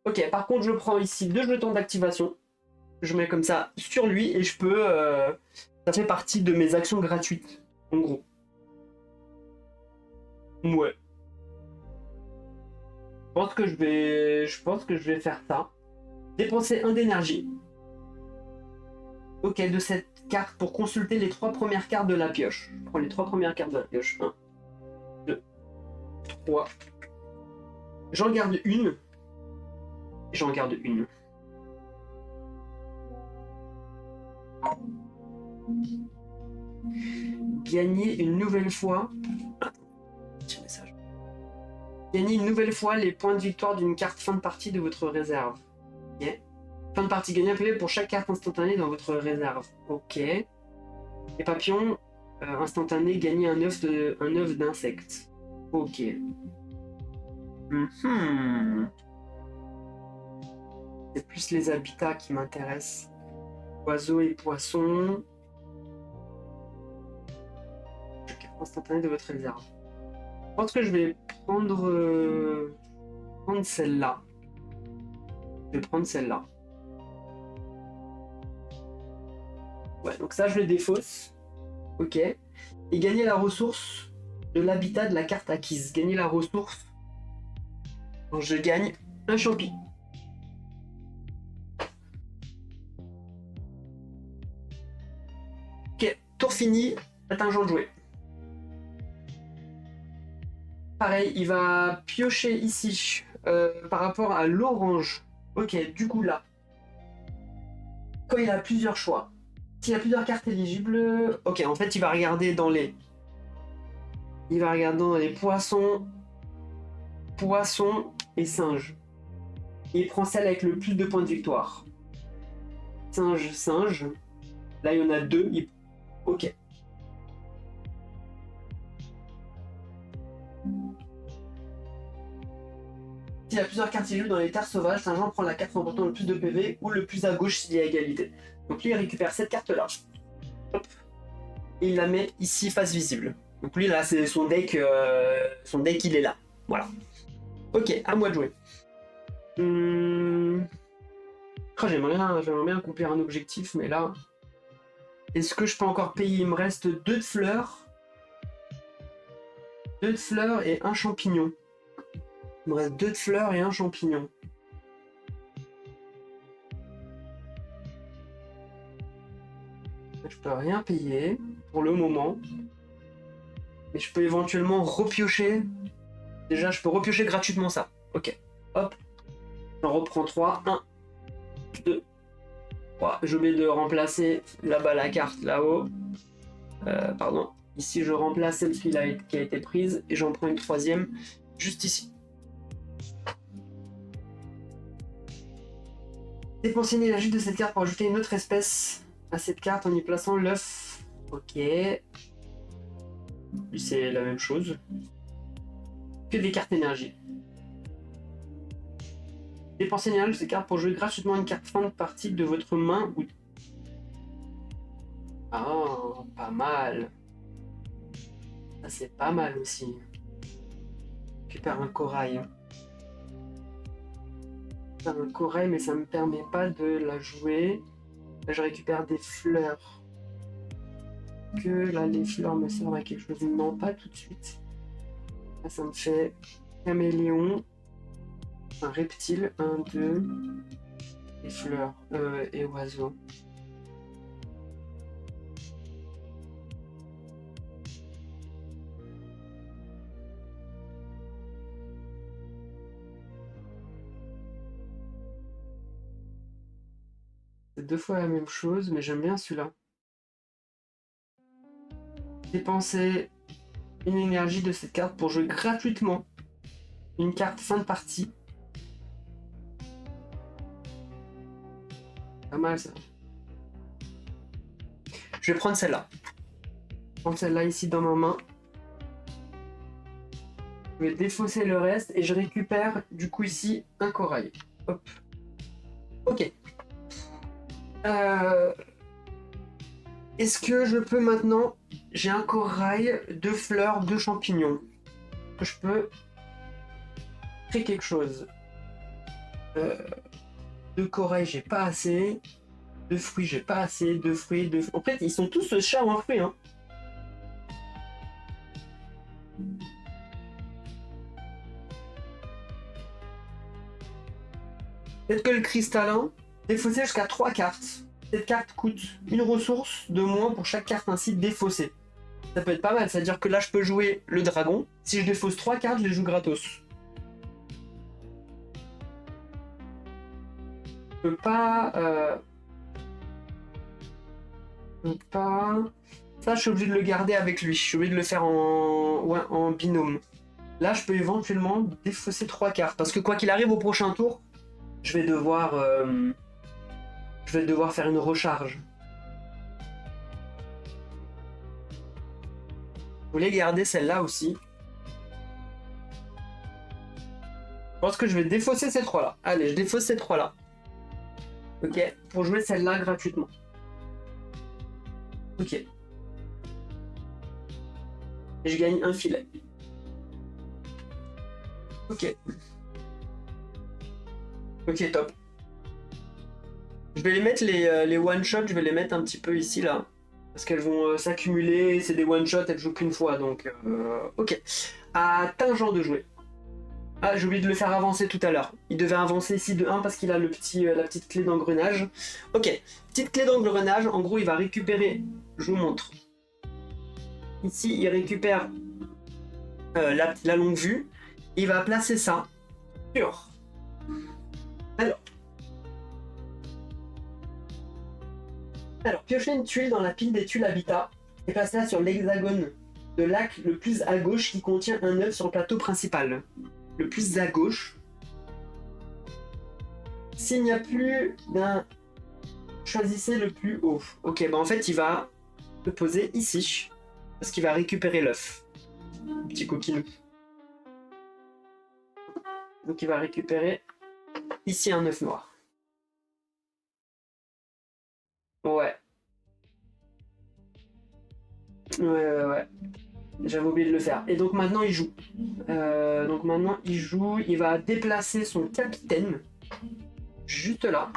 Ok, par contre, je prends ici 2 jetons d'activation. je mets comme ça sur lui et je peux... ça fait partie de mes actions gratuites, en gros. Ouais. Je pense que je vais faire ça. Dépenser 1 d'énergie. Ok, de cette carte pour consulter les 3 premières cartes de la pioche. Je prends les 3 premières cartes de la pioche. 1, 2, 3. J'en garde une. J'en garde une. Gagner une nouvelle fois. Petit message. Gagner une nouvelle fois les points de victoire d'une carte fin de partie de votre réserve. Ok. Fin de partie, gagnez un PV pour chaque carte instantanée dans votre réserve. Ok. Les papillons instantanés, gagnez un œuf d'insecte. Ok. C'est plus les habitats qui m'intéressent. Oiseaux et poissons. Instantané de votre réserve. Je pense que je vais prendre celle-là. Je vais prendre celle-là. Ouais, donc ça, je le défausse. Ok. Et gagner la ressource de l'habitat de la carte acquise. Gagner la ressource. Donc je gagne un champi. Ok, tour fini. Attention de jouer. Pareil, il va piocher ici par rapport à l'orange. Ok, du coup là, quand il a plusieurs choix, s'il a plusieurs cartes éligibles, ok, en fait il va regarder dans les... Il va regarder dans les poissons et singes. Et il prend celle avec le plus de points de victoire. Singe. Là il y en a 2. Ok. S'il y a plusieurs cartes éligibles dans les terres sauvages, Saint-Jean prend la carte remportant le plus de PV ou le plus à gauche s'il y a égalité. Donc lui il récupère cette carte là. Hop. Et il la met ici face visible. Donc lui là c'est son deck il est là. Voilà. Ok, à moi de jouer. Oh, j'aimerais bien accomplir un objectif, mais là... Est-ce que je peux encore payer? Il me reste 2 de fleurs. 2 de fleurs et un champignon. Il me reste 2 de fleurs et un champignon. Je peux rien payer pour le moment. Mais je peux éventuellement repiocher. Déjà, je peux repiocher gratuitement ça. Ok. Hop. J'en reprends 3. 1, 2, 3. J'ai oublié de remplacer là-bas la carte là-haut. Pardon. Ici, je remplace celle qui a été prise. Et j'en prends une 3e juste ici. Dépenser une énergie de cette carte pour ajouter une autre espèce à cette carte en y plaçant l'œuf. Ok. C'est la même chose. Que des cartes énergie. Dépenser une énergie de cette carte pour jouer gratuitement une carte fin de partie de votre main ou... Ah, pas mal. Ça c'est pas mal aussi. Récupère un corail. Un corail, mais ça me permet pas de la jouer. Là, je récupère des fleurs. Que là, les fleurs me servent à quelque chose. Non, pas tout de suite. Là, ça me fait caméléon, un reptile, 1, 2, et fleurs et oiseaux. C'est 2 fois la même chose, mais j'aime bien celui-là. Dépenser une énergie de cette carte pour jouer gratuitement une carte fin de partie. Pas mal ça. Je vais prendre celle-là. Je prends celle-là ici dans ma main. Je vais défausser le reste et je récupère du coup ici un corail. Hop. Ok. Est-ce que je peux maintenant... J'ai un corail, 2 fleurs, 2 champignons. Je peux créer quelque chose. 2 corails, j'ai pas assez. 2 fruits, j'ai pas assez. 2 fruits, 2 fruits. En fait, ils sont tous chats ou un fruit, hein. Peut-être que le cristallin, défausser jusqu'à 3 cartes. Cette carte coûte une ressource de moins pour chaque carte ainsi défaussée. Ça peut être pas mal, c'est-à-dire que là je peux jouer le dragon. Si je défausse 3 cartes, je les joue gratos. Je peux pas... Je peux pas... Ça, je suis obligé de le garder avec lui. Je suis obligé de le faire en binôme. Là, je peux éventuellement défausser 3 cartes. Parce que quoi qu'il arrive au prochain tour, je vais devoir faire une recharge. Je voulais garder celle-là aussi. Je pense que je vais défausser ces 3-là. Allez, je défausse ces 3-là. Ok, pour jouer celle-là gratuitement. Ok. Et je gagne un filet. Ok. Ok, top. Je vais les mettre, les one-shots, je vais les mettre un petit peu ici, là. Parce qu'elles vont s'accumuler, c'est des one-shots, elles jouent qu'une fois, donc... ok. À Tingent de jouer. Ah, j'ai oublié de le faire avancer tout à l'heure. Il devait avancer ici de 1 parce qu'il a la petite clé d'engrenage. Ok, petite clé d'engrenage, en gros il va récupérer, je vous montre. Ici il récupère la longue vue, il va placer ça sur... Alors, piocher une tuile dans la pile des tuiles habitat et placer la sur l'hexagone de lac le plus à gauche qui contient un œuf sur le plateau principal. Le plus à gauche. S'il n'y a plus d'un... Choisissez le plus haut. Ok, bah en fait il va le poser ici. Parce qu'il va récupérer l'œuf. Petit coquinou. Donc il va récupérer ici un œuf noir. Ouais. Ouais. J'avais oublié de le faire. Et donc maintenant il joue. Il va déplacer son capitaine. Juste là.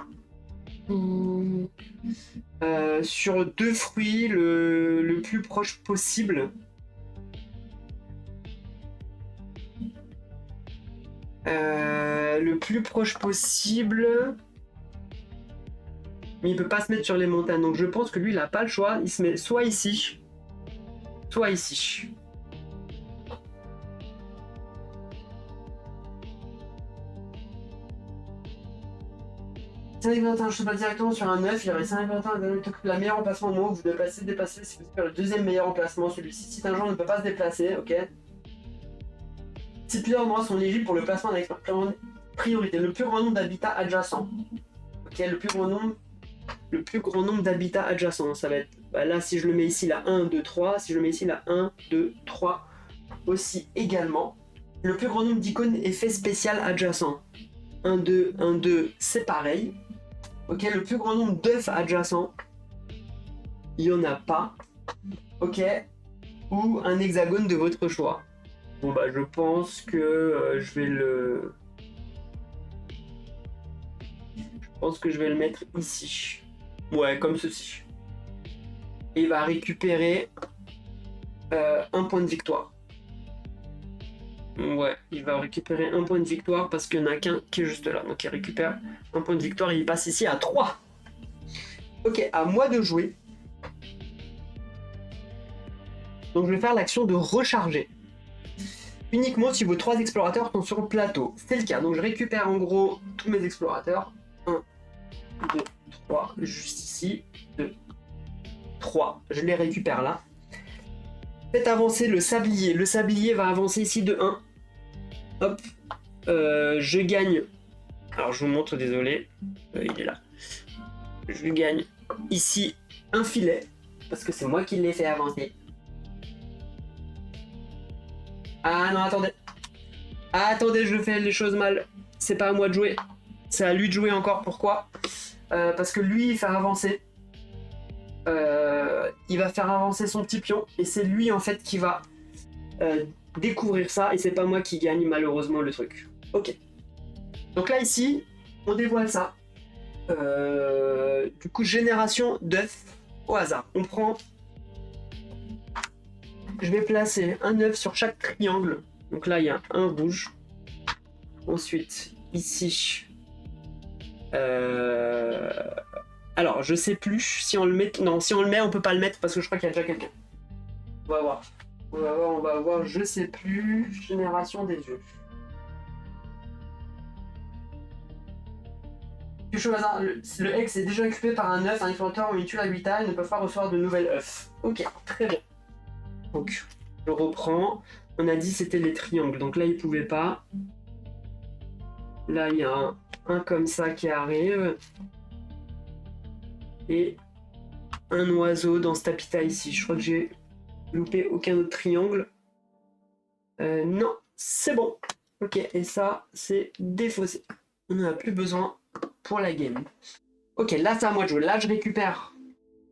Sur 2 fruits le plus proche possible. Le plus proche possible. Mais il peut pas se mettre sur les montagnes. Donc je pense que lui il a pas le choix. Il se met soit ici. Soit ici. Je sais pas directement sur un 9, il y aurait 5 la meilleure emplacement au moment où vous déplacez, si vous faire le deuxième meilleur emplacement, celui-ci. Si un joueur ne peut pas se déplacer, ok. Si plusieurs endroits sont éligibles pour le placement avec priorité, le plus grand nombre d'habitats adjacents. Ok, le plus grand nombre d'habitats adjacents, ça va être, bah là si je le mets ici là 1, 2, 3, si je le mets ici là 1, 2, 3 aussi également. Le plus grand nombre d'icônes effets spécial adjacents. 1, 2, 1, 2, c'est pareil. Ok, le plus grand nombre d'œufs adjacents, il n'y en a pas. Ok, ou un hexagone de votre choix. Bon bah je pense que je vais le... Je pense que je vais le mettre ici. Ouais, comme ceci. Et il va récupérer un point de victoire. Ouais, il va récupérer un point de victoire parce qu'il n'y en a qu'un qui est juste là. Donc il récupère un point de victoire et il passe ici à 3. Ok, à moi de jouer. Donc je vais faire l'action de recharger. Uniquement si vos 3 explorateurs sont sur le plateau. C'est le cas. Donc je récupère en gros tous mes explorateurs. 1, 2, 3, juste ici. 2, 3. Je les récupère là. Faites avancer le sablier. Le sablier va avancer ici de 1. Hop. Je gagne. Alors je vous montre, désolé. Il est là. Je gagne ici un filet. Parce que c'est moi qui l'ai fait avancer. Ah non, attendez. Ah, attendez, je fais les choses mal. C'est pas à moi de jouer. C'est à lui de jouer encore. Pourquoi ? Parce que lui, il fait avancer. Il va faire avancer son petit pion. Et c'est lui, en fait, qui va découvrir ça. Et c'est pas moi qui gagne, malheureusement, le truc. Ok. Donc là, ici, on dévoile ça. Du coup, génération d'œufs au hasard. On prend. Je vais placer un œuf sur chaque triangle. Donc là, il y a un rouge. Ensuite, ici. Alors, je sais plus si on le met. Non, si on le met, on peut pas le mettre parce que je crois qu'il y a déjà quelqu'un. On va voir. On va voir. Je sais plus. Génération des œufs. Pioche au hasard. Le X est déjà occupé par un œuf, un explorateur ou une tuile habitat. Ils ne peuvent pas recevoir de nouvel œuf. Ok, très bien. Donc, je reprends. On a dit c'était les triangles. Donc là, ils pouvaient pas. Là, il y a un comme ça qui arrive. Et un oiseau dans cet habitat ici. Je crois que j'ai loupé aucun autre triangle. Non, c'est bon. Ok, et ça, c'est défaussé. On n'en a plus besoin pour la game. Ok, là, c'est à moi de jouer. Là, je récupère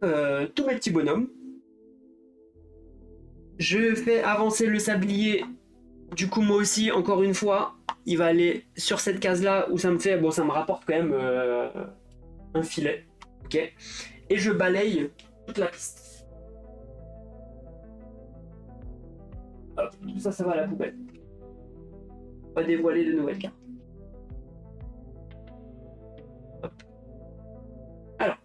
tous mes petits bonhommes. Je fais avancer le sablier. Du coup, moi aussi, encore une fois, il va aller sur cette case-là où ça me fait... Bon, ça me rapporte quand même un filet. Ok. Et je balaye toute la piste. Hop, tout ça, ça va à la poubelle. Pas dévoiler de nouvelles cartes. Hop. Alors.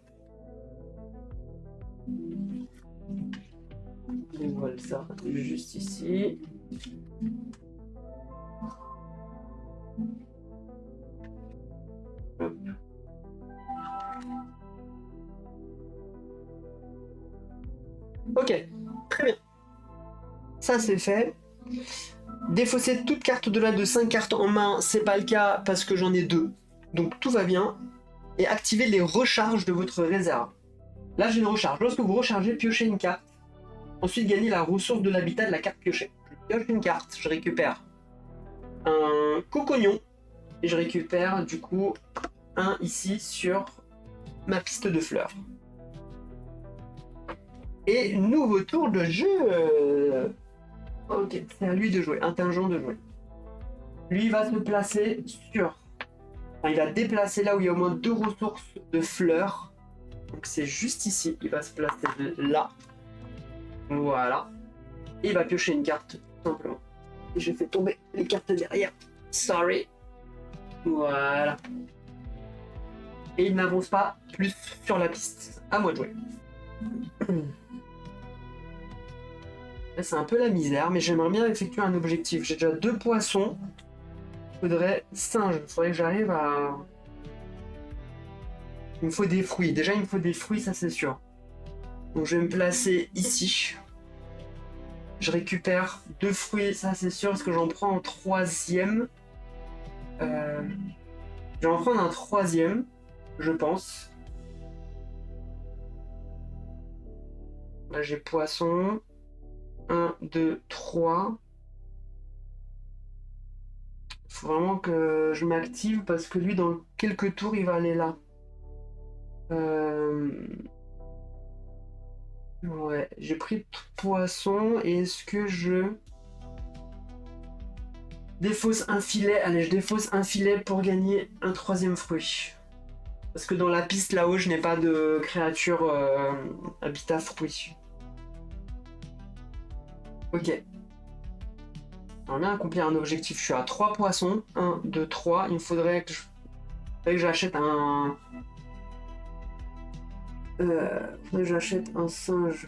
Je dévoile ça juste ici. Hop. Ok, très bien. Ça c'est fait. Défausser toute carte au-delà de 5 cartes en main, c'est pas le cas parce que j'en ai 2. Donc tout va bien. Et activer les recharges de votre réserve. Là j'ai une recharge. Lorsque vous rechargez, piochez une carte. Ensuite gagnez la ressource de l'habitat de la carte piochée. Je pioche une carte, je récupère un cocognon. Et je récupère du coup un ici sur ma piste de fleurs. Et nouveau tour de jeu. Ok, c'est à lui de jouer, intelligent de jouer. Lui, il va se placer sur... Enfin, il va déplacer là où il y a au moins 2 ressources de fleurs. Donc c'est juste ici, il va se placer là. Voilà. Et il va piocher une carte, tout simplement. Et j'ai fait tomber les cartes derrière. Sorry. Voilà. Et il n'avance pas plus sur la piste. À moi de jouer. C'est un peu la misère, mais j'aimerais bien effectuer un objectif. J'ai déjà 2 poissons. Il faudrait singe. Il faudrait que j'arrive à... Il me faut des fruits. Déjà, il me faut des fruits, ça c'est sûr. Donc je vais me placer ici. Je récupère 2 fruits, ça c'est sûr, parce que j'en prends en 3e. Je vais en prendre un 3e, je pense. Là j'ai poisson. 1, 2, 3. Faut vraiment que je m'active parce que lui, dans quelques tours, il va aller là. Ouais, j'ai pris poisson et est-ce que je défausse un filet? Allez, je défausse un filet pour gagner un 3e fruit. Parce que dans la piste là-haut, je n'ai pas de créature habitat fruit. Ok. On a accompli un objectif. Je suis à 3 poissons. 1, 2, 3. Il me faudrait que j'achète un... j'achète un singe.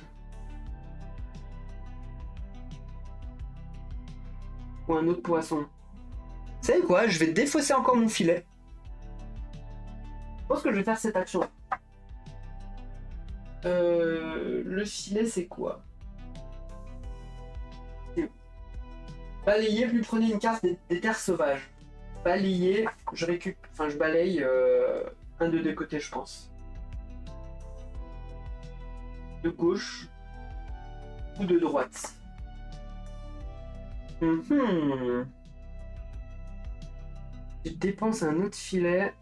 Ou un autre poisson. Vous savez quoi? Je vais défausser encore mon filet. Je pense que je vais faire cette action. Le filet, c'est quoi? Balayer, puis prenez une carte des terres sauvages. Balayer, je récupère... Enfin, je balaye un de deux côtés, je pense. De gauche ou de droite. Je dépense un autre filet.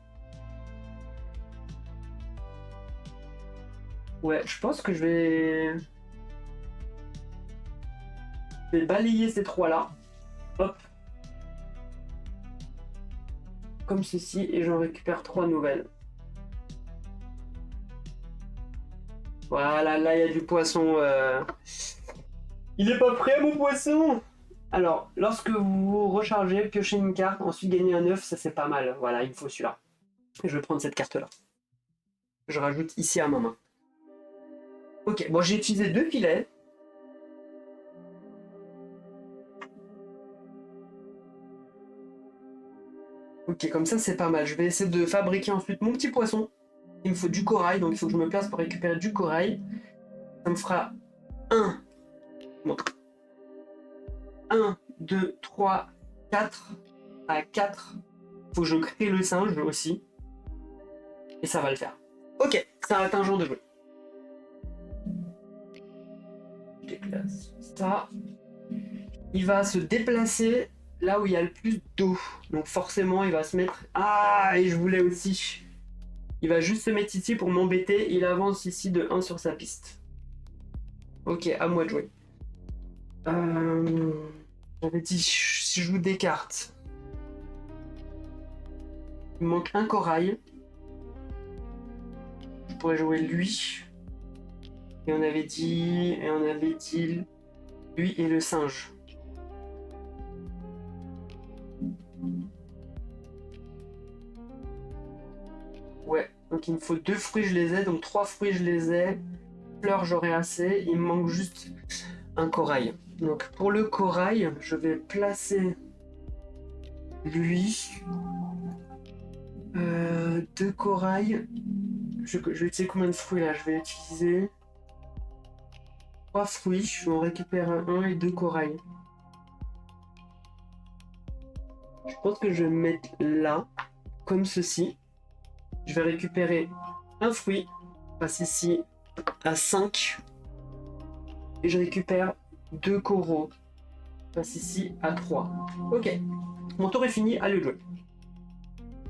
Ouais, je pense que je vais balayer ces 3-là. Hop. Comme ceci, et j'en récupère 3 nouvelles. Voilà, là, il y a du poisson. Il est pas prêt, mon poisson. Alors, lorsque vous rechargez, piochez une carte, ensuite gagnez un œuf, ça c'est pas mal. Voilà, il me faut celui-là. Je vais prendre cette carte-là. Je rajoute ici à ma main. Ok, bon, j'ai utilisé 2 filets. Ok, comme ça c'est pas mal. Je vais essayer de fabriquer ensuite mon petit poisson. Il me faut du corail, donc il faut que je me place pour récupérer du corail. Ça me fera 1. Bon. 1, 2, 3, 4. À 4. Faut que je crée le singe aussi. Et ça va le faire. Ok, ça va être un jour de jeu. Je déplace ça. Il va se déplacer là où il y a le plus d'eau. Donc forcément, il va se mettre... Ah, et je voulais aussi. Il va juste se mettre ici pour m'embêter. Il avance ici de 1 sur sa piste. Ok, à moi de jouer. J'avais dit si je joue des cartes. Il me manque un corail. Je pourrais jouer lui. Et on avait dit lui et le singe. Ouais, donc il me faut 2 fruits, je les ai, donc 3 fruits, je les ai. Fleurs, j'aurai assez. Il me manque juste un corail. Donc pour le corail, je vais placer lui. 2 corails. Je vais utiliser combien de fruits là? Je vais utiliser 3 fruits. Je vais en récupérer un et 2 corails. Je pense que je vais me mettre là, comme ceci. Je vais récupérer un fruit. Je passe ici à 5. Et je récupère 2 coraux. Je passe ici à 3. Ok. Mon tour est fini, allez jouer.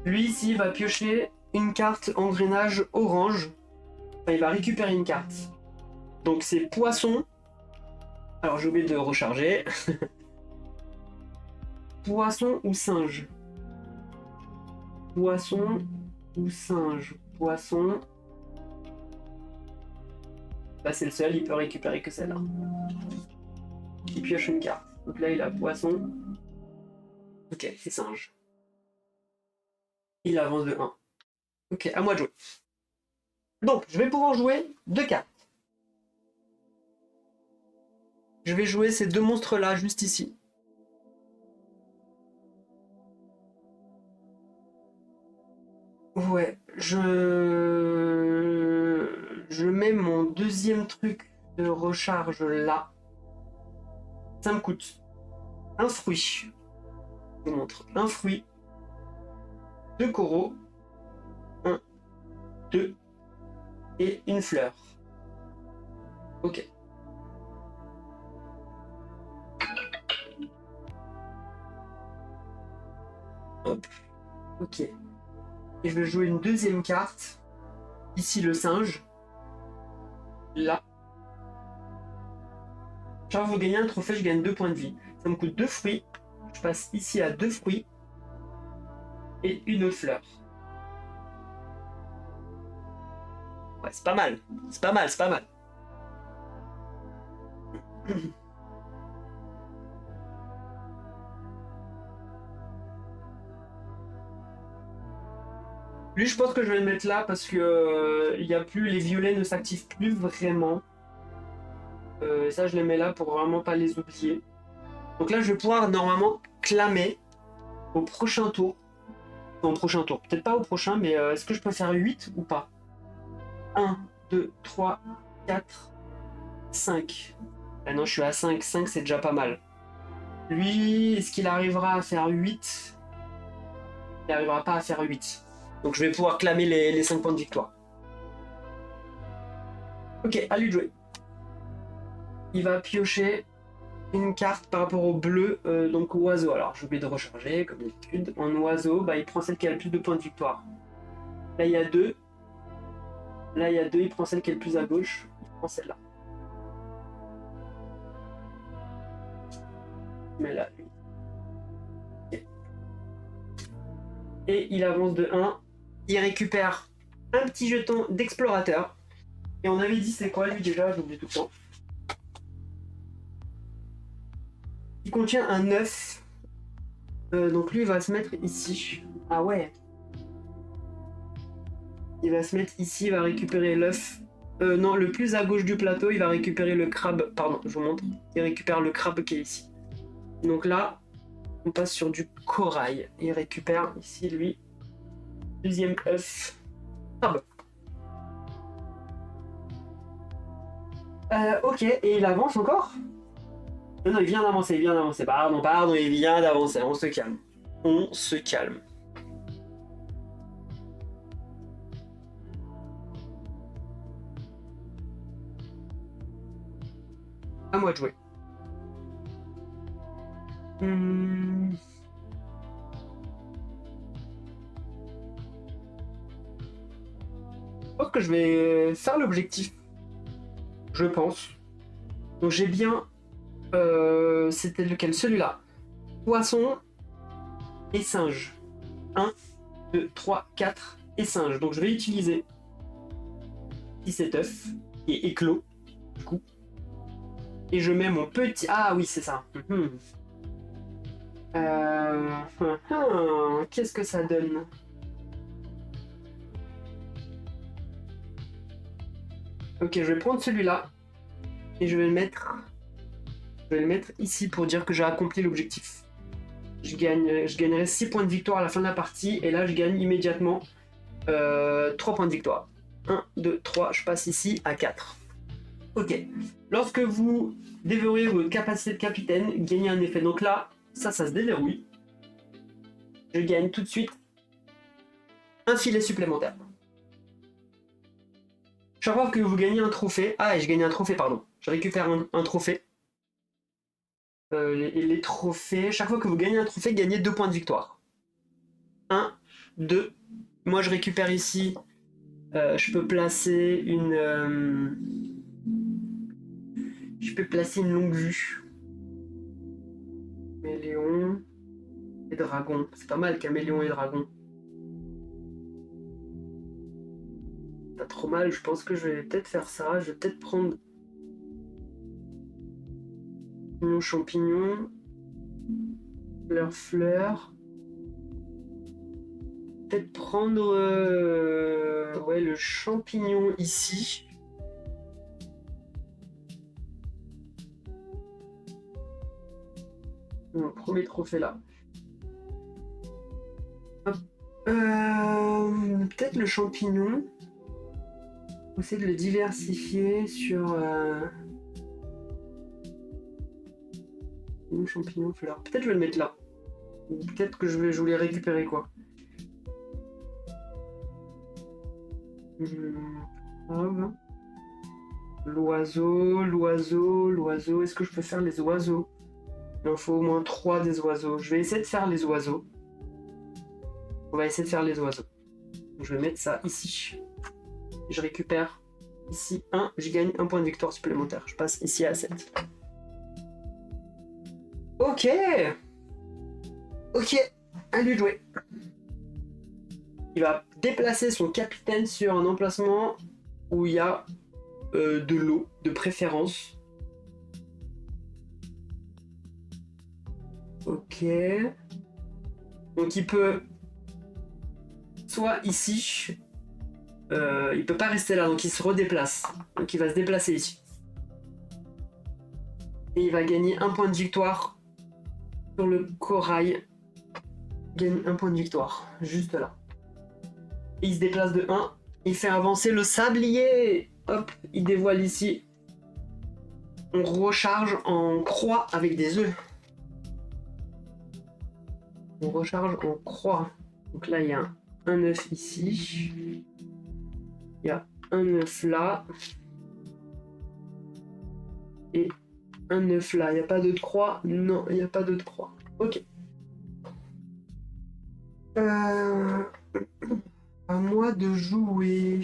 Lui ici va piocher une carte engrenage orange. Enfin, il va récupérer une carte. Donc c'est poisson. Alors j'ai oublié de recharger. Poisson ou singe? Poisson ou singe? Poisson. Bah c'est le seul, il peut récupérer que celle-là. Il pioche une carte. Donc là il a poisson. Ok, c'est singe. Il avance de 1. Ok, à moi de jouer. Donc je vais pouvoir jouer 2 cartes. Je vais jouer ces 2 monstres-là juste ici. Ouais, je mets mon deuxième truc de recharge là. Ça me coûte un fruit. Je vous montre. Un fruit. 2 coraux. 1, 2 et une fleur. Ok. Hop. Ok. Et je vais jouer une deuxième carte. Ici le singe. Là. Chaque fois que vous gagnez un trophée, je gagne 2 points de vie. Ça me coûte 2 fruits. Je passe ici à 2 fruits. Et une fleur. Ouais, c'est pas mal. C'est pas mal, c'est pas mal. Lui, je pense que je vais le mettre là parce que il y a plus, les violets ne s'activent plus vraiment. Ça, je les mets là pour vraiment pas les oublier. Donc là, je vais pouvoir normalement clamer au prochain tour. Enfin, au prochain tour. Peut-être pas au prochain, mais est-ce que je peux faire 8 ou pas? 1, 2, 3, 4, 5. Ah non, je suis à 5. 5, c'est déjà pas mal. Lui, est-ce qu'il arrivera à faire 8? Il n'arrivera pas à faire 8. Donc je vais pouvoir clamer les 5 points de victoire. Ok, à lui de jouer. Il va piocher une carte par rapport au bleu, donc au oiseau. Alors j'ai oublié de recharger, comme d'habitude. En oiseau, bah, il prend celle qui a le plus de points de victoire. Là, il y a 2. Là, il y a 2. Il prend celle qui est le plus à gauche. Il prend celle-là. Mais là, lui. Okay. Et il avance de 1. Il récupère un petit jeton d'explorateur. Et on avait dit c'est quoi lui déjà, j'oublie tout le temps. Il contient un œuf. Donc lui il va se mettre ici. Ah ouais. Il va se mettre ici, il va récupérer l'œuf. Non, le plus à gauche du plateau, il va récupérer le crabe. Pardon, je vous montre. Il récupère le crabe qui est ici. Donc là, on passe sur du corail. Il récupère ici, lui, deuxième œuf. Crabe. Ok, et il avance encore? Non, il vient d'avancer, il vient d'avancer. Pardon, il vient d'avancer. On se calme. On se calme. À moi de jouer. Je pense que je vais faire l'objectif. Je pense. Donc j'ai bien... c'était lequel? Celui-là. Poisson et singe. 1, 2, 3, 4 et singe. Donc je vais utiliser 17 œufs qui est éclos. Du coup. Et je mets mon petit... Ah oui, c'est ça. Qu'est-ce que ça donne? Ok, je vais prendre celui-là. Et je vais le mettre... Je vais le mettre ici pour dire que j'ai accompli l'objectif. Je gagnerai 6 points de victoire à la fin de la partie. Et là, je gagne immédiatement 3 points de victoire. 1, 2, 3, je passe ici à 4. Ok. Lorsque vous déverrouillez votre capacité de capitaine, gagnez un effet. Donc là, ça se déverrouille. Je gagne tout de suite un filet supplémentaire. Chaque fois que vous gagnez un trophée... Ah, et je gagne un trophée, pardon. Je récupère un trophée. Les trophées... Chaque fois que vous gagnez un trophée, gagnez 2 points de victoire. 1, 2. Moi, je récupère ici... je peux placer une... Je peux placer une longue vue. Caméléon et dragon. C'est pas mal, caméléon et dragon. Pas trop mal, je pense que je vais peut-être faire ça. Je vais peut-être prendre... champignon. Fleur. Peut-être prendre... ouais, le champignon ici. Mon premier trophée là. Peut-être le champignon. Essayer de le diversifier sur... champignon, fleur. Peut-être je vais le mettre là. Ou peut-être que je voulais récupérer quoi. L'oiseau. Est-ce que je peux faire les oiseaux? Il en faut au moins 3 des oiseaux. Je vais essayer de faire les oiseaux. On va essayer de faire les oiseaux. Je vais mettre ça ici. Je récupère ici 1. Je gagne 1 point de victoire supplémentaire. Je passe ici à 7. Ok. Ok. À lui de jouer. Il va déplacer son capitaine sur un emplacement où il y a de l'eau, de préférence. Ok. Donc il peut... Soit ici... il peut pas rester là, donc il se redéplace. Donc il va se déplacer ici. Et il va gagner 1 point de victoire sur le corail. Il gagne 1 point de victoire, juste là. Et il se déplace de 1. Il fait avancer le sablier. Hop, il dévoile ici. On recharge en croix avec des œufs. On recharge en croix. Donc là, il y a un œuf ici. Il y a un œuf là. Et un œuf là. Il n'y a pas d'autre croix? Non, il n'y a pas d'autre croix. Ok. À moi de jouer.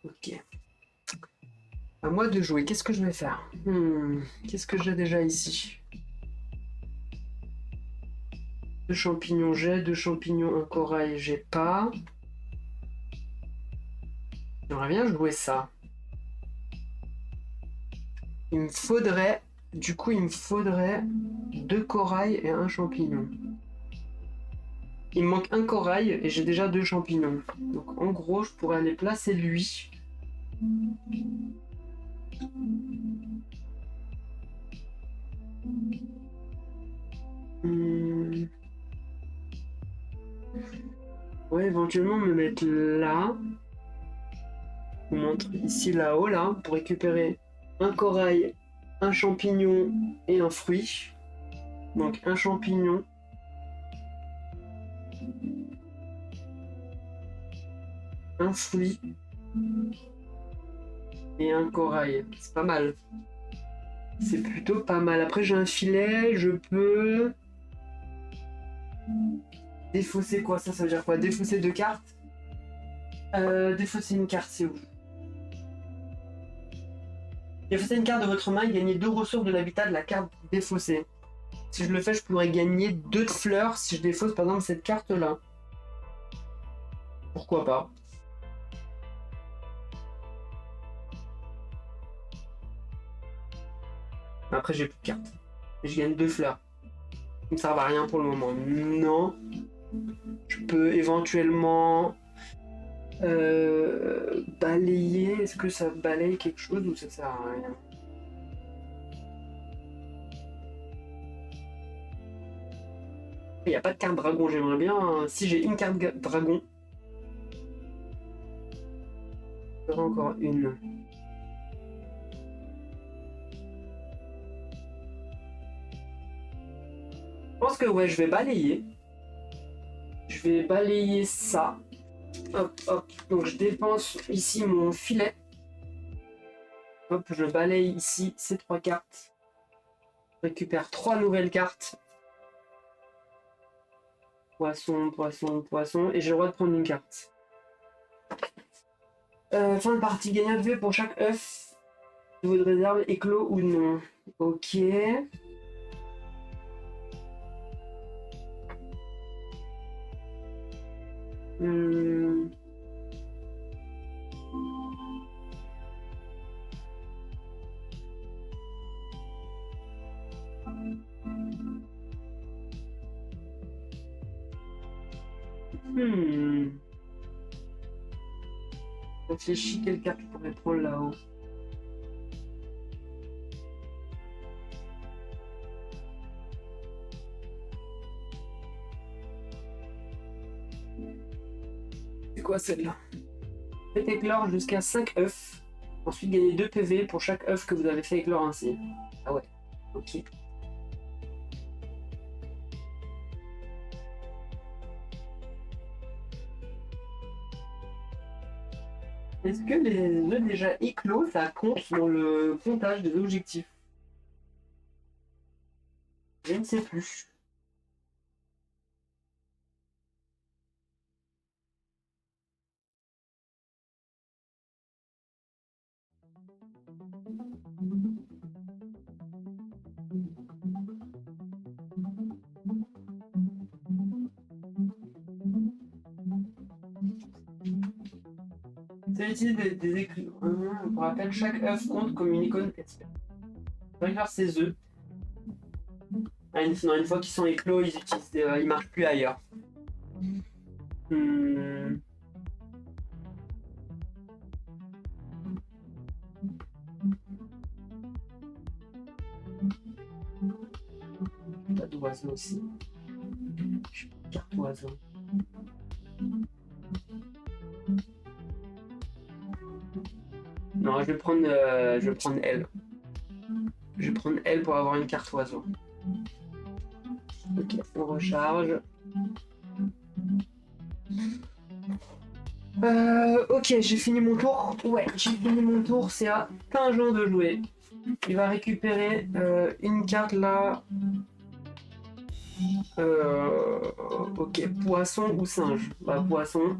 Ok. À moi de jouer. Qu'est-ce que je vais faire? Qu'est-ce que j'ai déjà ici? 2 champignons j'ai, 2 champignons, un corail j'ai pas. J'aimerais bien jouer ça. Il me faudrait... Du coup, il me faudrait 2 corails et un champignon. Il me manque un corail et j'ai déjà 2 champignons. Donc en gros, je pourrais aller placer lui. Ouais, éventuellement me mettre là. On montre ici là-haut, là, pour récupérer un corail, un champignon et un fruit. Donc un champignon. Un fruit. Et un corail. C'est pas mal. C'est plutôt pas mal. Après j'ai un filet, je peux... Défausser quoi? Ça veut dire quoi? Défausser 2 cartes? Défausser une carte, c'est où? Défausser une carte de votre main et gagner 2 ressources de l'habitat de la carte défaussée. Si je le fais, je pourrais gagner 2 de fleurs si je défausse par exemple cette carte-là. Pourquoi pas? Après, j'ai plus de cartes. Et je gagne 2 fleurs. Ça ne sert à rien pour le moment. Non. Je peux éventuellement balayer. Est-ce que ça balaye quelque chose ou ça sert à rien? Il n'y a pas de carte dragon, j'aimerais bien. Si j'ai une carte dragon, j'aurai encore une. Je pense que ouais, je vais balayer. Je vais balayer ça. Hop, hop. Donc je dépense ici mon filet. Hop, je balaye ici ces 3 cartes. Je récupère 3 nouvelles cartes. Poisson, poisson, poisson. Et j'ai le droit de prendre une carte. Fin de partie. Gagne un PV pour chaque œuf de votre réserve, éclos ou non. Ok. Hmm. Réfléchis quelle carte je pourrais prendre là-haut. C'est quoi celle-là? Faites éclore jusqu'à 5 œufs. Ensuite, gagnez 2 PV pour chaque œuf que vous avez fait éclore ainsi. Ah ouais, ok. Est-ce que les œufs déjà éclos, ça compte dans le comptage des objectifs? Je ne sais plus. C'est utile des éclos. Pour rappel, chaque œuf compte comme une icône expert. On va faire ces œufs. Sinon, une fois qu'ils sont éclos, ils marchent plus ailleurs. Pas d'oiseau aussi. Carte oiseau. Non, je vais prendre elle. Je vais prendre elle pour avoir une carte oiseau. Ok, on recharge. Ok, j'ai fini mon tour. Ouais, j'ai fini mon tour. C'est à Tingeant de jouer. Il va récupérer une carte là. Ok, poisson ou singe? Bah, poisson.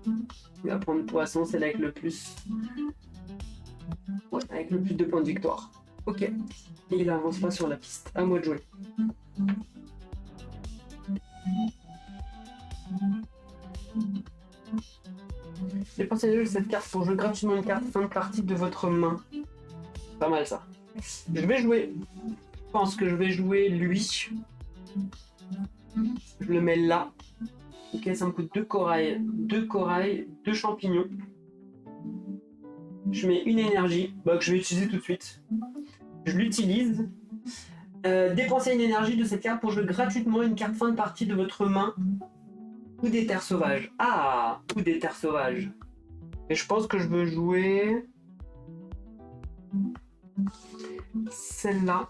Il va prendre poisson, c'est là avec le plus. Ouais, avec le plus de points de victoire. Ok. Et il avance pas sur la piste. À moi de jouer. Dépensez cette carte pour jouer gratuitement une carte fin de partie de votre main. Pas mal ça. Je vais jouer. Je pense que je vais jouer lui. Je le mets là. Ok, ça me coûte 2 corail, 2 champignons. Je mets une énergie que je vais utiliser tout de suite. Je l'utilise. Dépensez une énergie de cette carte pour jouer gratuitement une carte fin de partie de votre main ou des terres sauvages. Ah, ou des terres sauvages. Et je pense que je veux jouer celle-là.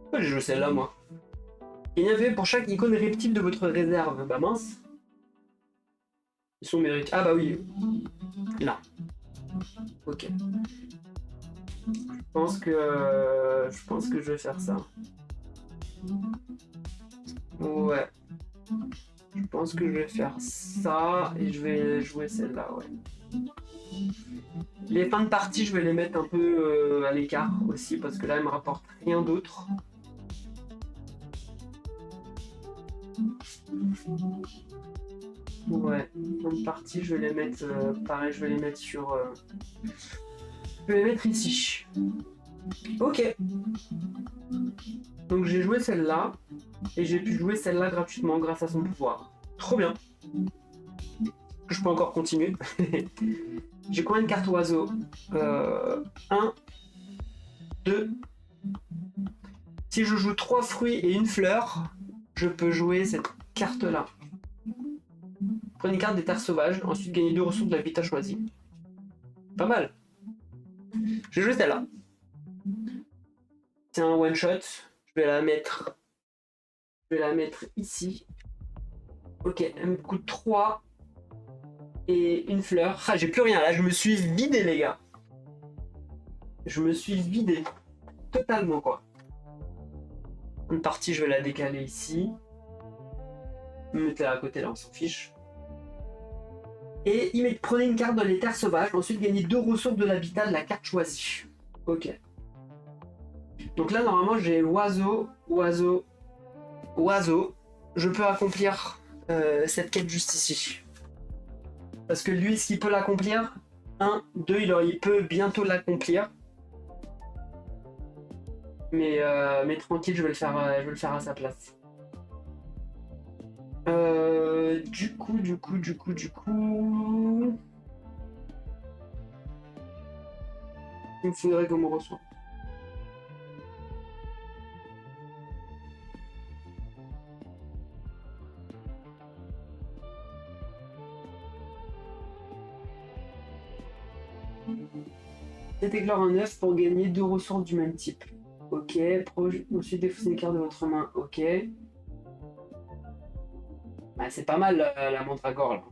Pourquoi j'ai joué celle-là, moi? Il y avait pour chaque icône reptile de votre réserve. Bah mince. Ils sont mérités. Ah bah oui. Là. Ok. Je pense que je vais faire ça. Ouais. Je pense que je vais faire ça et je vais jouer celle-là, ouais. Les fins de partie, je vais les mettre un peu à l'écart aussi parce que là, elles me rapportent rien d'autre. Ouais, fin de partie, je vais les mettre pareil, je vais les mettre sur. Je vais les mettre ici. Ok. Donc j'ai joué celle-là et j'ai pu jouer celle-là gratuitement grâce à son pouvoir. Trop bien. Je peux encore continuer. J'ai combien de cartes oiseaux 1, 2. Si je joue 3 fruits et une fleur, je peux jouer cette carte-là. Prenez une carte des terres sauvages, ensuite gagnez 2 ressources de l'habitat choisi. Pas mal. J'ai joué celle-là. C'est un one-shot. Je vais la mettre ici. Ok, elle me coûte 3 et une fleur. Ah, j'ai plus rien là, je me suis vidé, les gars. Je me suis vidé. Totalement, quoi. Une partie, je vais la décaler ici. Mettez-la à côté, là, on s'en fiche. Et prenez une carte dans les terres sauvages, ensuite gagnez 2 ressources de l'habitat de la carte choisie. Ok. Donc là, normalement, j'ai oiseau, oiseau, oiseau. Je peux accomplir cette quête juste ici. Parce que lui, est-ce qu'il peut l'accomplir? 1, 2, il peut bientôt l'accomplir. Mais tranquille, je vais le faire à sa place. Du coup. Il me faudrait qu'on me reçoive. Faites éclore un œuf pour gagner 2 ressources du même type. Ok. Ensuite, défaussez une carte de votre main. Ok. Bah, c'est pas mal la mandragore là.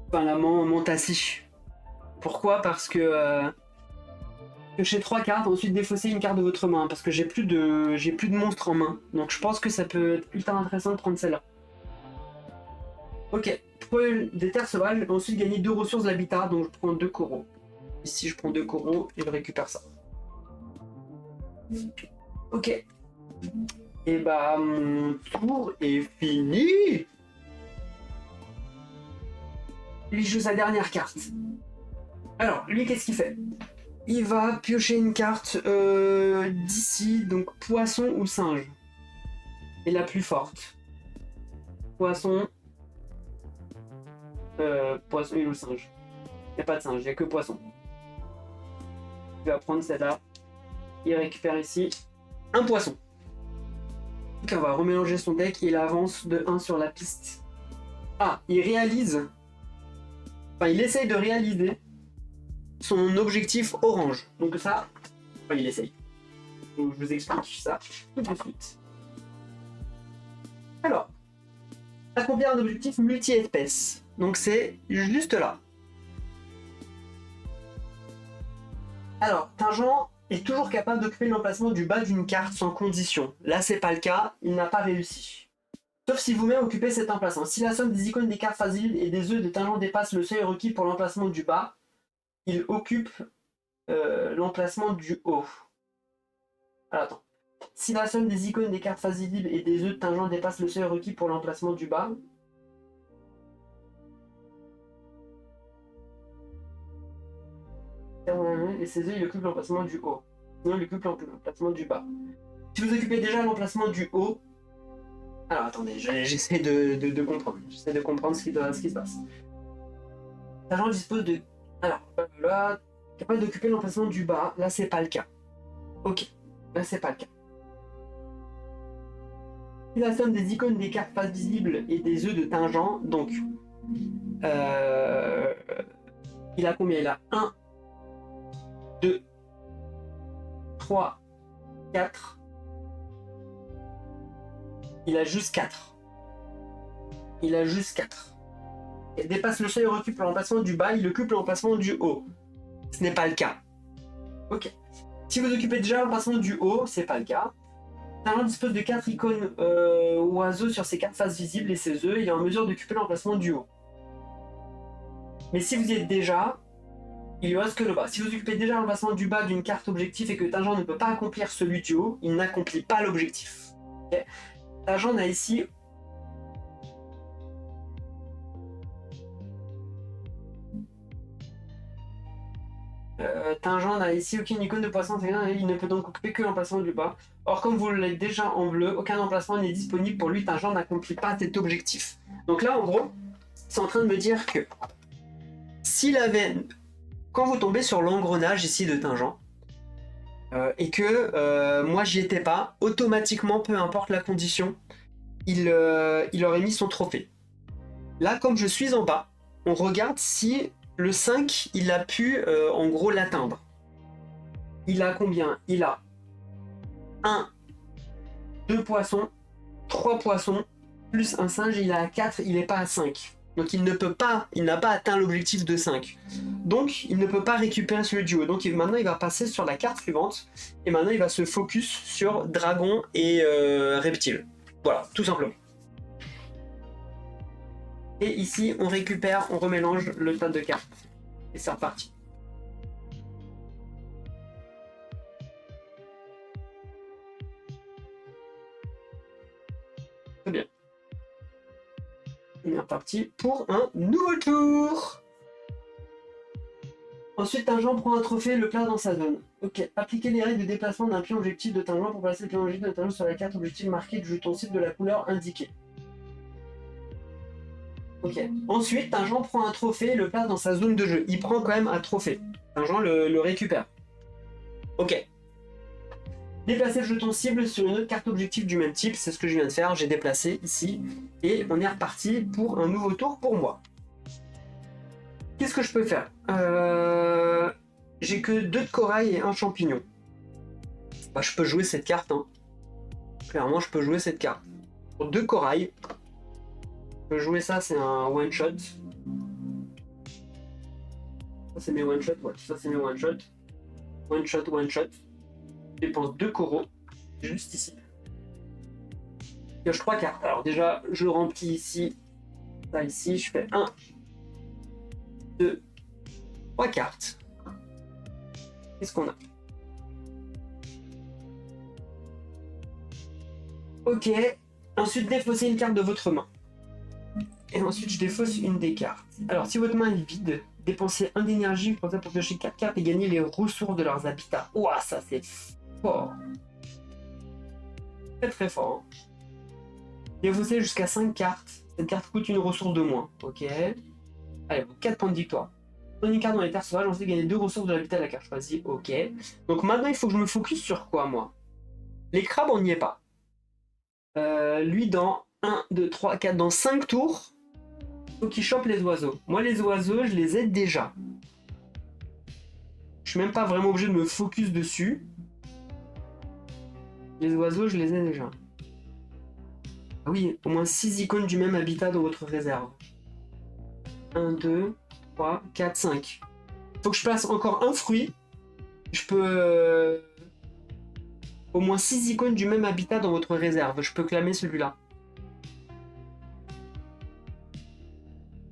Enfin, la mantassie. Pourquoi? Parce que piocher 3 cartes, ensuite défausser une carte de votre main. Parce que j'ai plus de monstres en main. Donc je pense que ça peut être ultra intéressant de prendre celle-là. Ok. Prenez des terres sauvages, ensuite gagner 2 ressources de l'habitat. Donc je prends 2 coraux. Ici je prends 2 coraux et je récupère ça. Ok. Et bah mon tour est fini. Lui joue sa dernière carte. Alors, lui qu'est-ce qu'il fait? Il va piocher une carte d'ici, donc poisson ou singe. Et la plus forte. Poisson. Poisson ou singe. Il n'y a pas de singe, il n'y a que poisson. Il va prendre celle-là. Il récupère ici un poisson. Donc on va remélanger son deck et il avance de 1 sur la piste. Ah, il réalise. Enfin, il essaye de réaliser son objectif orange. Donc ça, enfin, il essaye. Donc je vous explique ça tout de suite. Alors, accomplir un objectif multi-espèce. Donc c'est juste là. Alors, Tingent est toujours capable d'occuper l'emplacement du bas d'une carte sans condition. Là, c'est pas le cas, il n'a pas réussi. Sauf si vous-même occupez cet emplacement. Si la somme des icônes des cartes faciles et des œufs de tangent dépasse le seuil requis pour l'emplacement du bas, il occupe l'emplacement du haut. Alors, attends. Si la somme des icônes des cartes faciles et des œufs de tangent dépasse le seuil requis pour l'emplacement du bas, et ces œufs, il occupe l'emplacement du haut. Sinon, il occupe l'emplacement du bas. Si vous occupez déjà l'emplacement du haut, alors attendez, j'essaie de comprendre. J'essaie de comprendre ce qui se passe. L'agent dispose de. Alors, là, capable d'occuper l'emplacement du bas. Là, c'est pas le cas. Ok, là, c'est pas le cas. Si la somme des icônes des cartes face visibles et des œufs de tangent, donc. Il a combien? Il a 1, 2, 3, 4. Il a juste 4. Il a juste 4. Il dépasse le seuil, il occupe l'emplacement du bas, il occupe l'emplacement du haut. Ce n'est pas le cas. Ok. Si vous occupez déjà l'emplacement du haut, c'est pas le cas. Talent dispose de 4 icônes oiseaux sur ses 4 faces visibles et ses œufs, il est en mesure d'occuper l'emplacement du haut. Mais si vous y êtes déjà, il lui reste que le bas. Si vous occupez déjà l'emplacement du bas d'une carte objectif et que Tangent ne peut pas accomplir celui du haut, il n'accomplit pas l'objectif. Okay. Tangent a ici aucune icône de poisson, il ne peut donc occuper que l'emplacement du bas. Or, comme vous l'êtes déjà en bleu, aucun emplacement n'est disponible pour lui, Tangent n'accomplit pas cet objectif. Donc là, en gros, c'est en train de me dire que s'il avait... Quand vous tombez sur l'engrenage ici de Tangent, et que moi j'y étais pas, automatiquement, peu importe la condition, il aurait mis son trophée. Là, comme je suis en bas, on regarde si le 5, il a pu en gros l'atteindre. Il a combien? Il a 1, 2 poissons, 3 poissons, plus un singe, il a 4, il n'est pas à 5. Donc il ne peut pas, il n'a pas atteint l'objectif de 5. Donc il ne peut pas récupérer celui du haut. Donc maintenant il va passer sur la carte suivante. Et maintenant il va se focus sur dragon et reptile. Voilà, tout simplement. Et ici on récupère, on remélange le tas de cartes. Et c'est reparti. Très bien. On est reparti pour un nouveau tour. Ensuite, Tangent prend un trophée, le place dans sa zone. Ok. Appliquez les règles de déplacement d'un pion objectif de Tangent pour placer le pion objectif de Tangent sur la carte objectif marquée du jeton cible de la couleur indiquée. Ok. Ensuite, Tangent prend un trophée, le place dans sa zone de jeu. Il prend quand même un trophée. Tangent le récupère. Ok. Déplacer le jeton cible sur une autre carte objectif du même type, c'est ce que je viens de faire, j'ai déplacé ici, et on est reparti pour un nouveau tour pour moi. Qu'est-ce que je peux faire? J'ai que 2 de corail et un champignon. Bah, je peux jouer cette carte, hein. Clairement, je peux jouer cette carte. Pour 2 corail, je peux jouer ça, c'est un one-shot. Ça, c'est mes one-shot, ouais, ça, c'est mes one-shot. One-shot, one-shot. Je dépense 2 coraux, juste ici. Je pioche 3 cartes. Alors déjà, je remplis ici, ça ici, je fais 1, 2, 3 cartes. Qu'est-ce qu'on a? Ok. Ensuite, défaussez une carte de votre main. Et ensuite, je défausse une des cartes. Alors, si votre main est vide, dépensez 1 d'énergie pour piocher 4 cartes et gagner les ressources de leurs habitats. Ouah, ça c'est fort. Très très fort. Hein. Défaussez jusqu'à 5 cartes. Cette carte coûte une ressource de moins. Ok. Allez, 4 points de victoire. Prenez une carte dans les terres sauvages, ensuite gagner 2 ressources de l'habitat de la carte choisie. Ok. Donc maintenant, il faut que je me focus sur quoi, moi? Les crabes, on n'y est pas. Lui, dans 1, 2, 3, 4, dans 5 tours, faut qu'il chope les oiseaux. Moi, les oiseaux, je les ai déjà. Je suis même pas vraiment obligé de me focus dessus. Les oiseaux, je les ai déjà. Ah oui, au moins 6 icônes du même habitat dans votre réserve. 1, 2, 3, 4, 5. Faut que je place encore un fruit Je peux... au moins 6 icônes du même habitat dans votre réserve. Je peux clamer celui-là.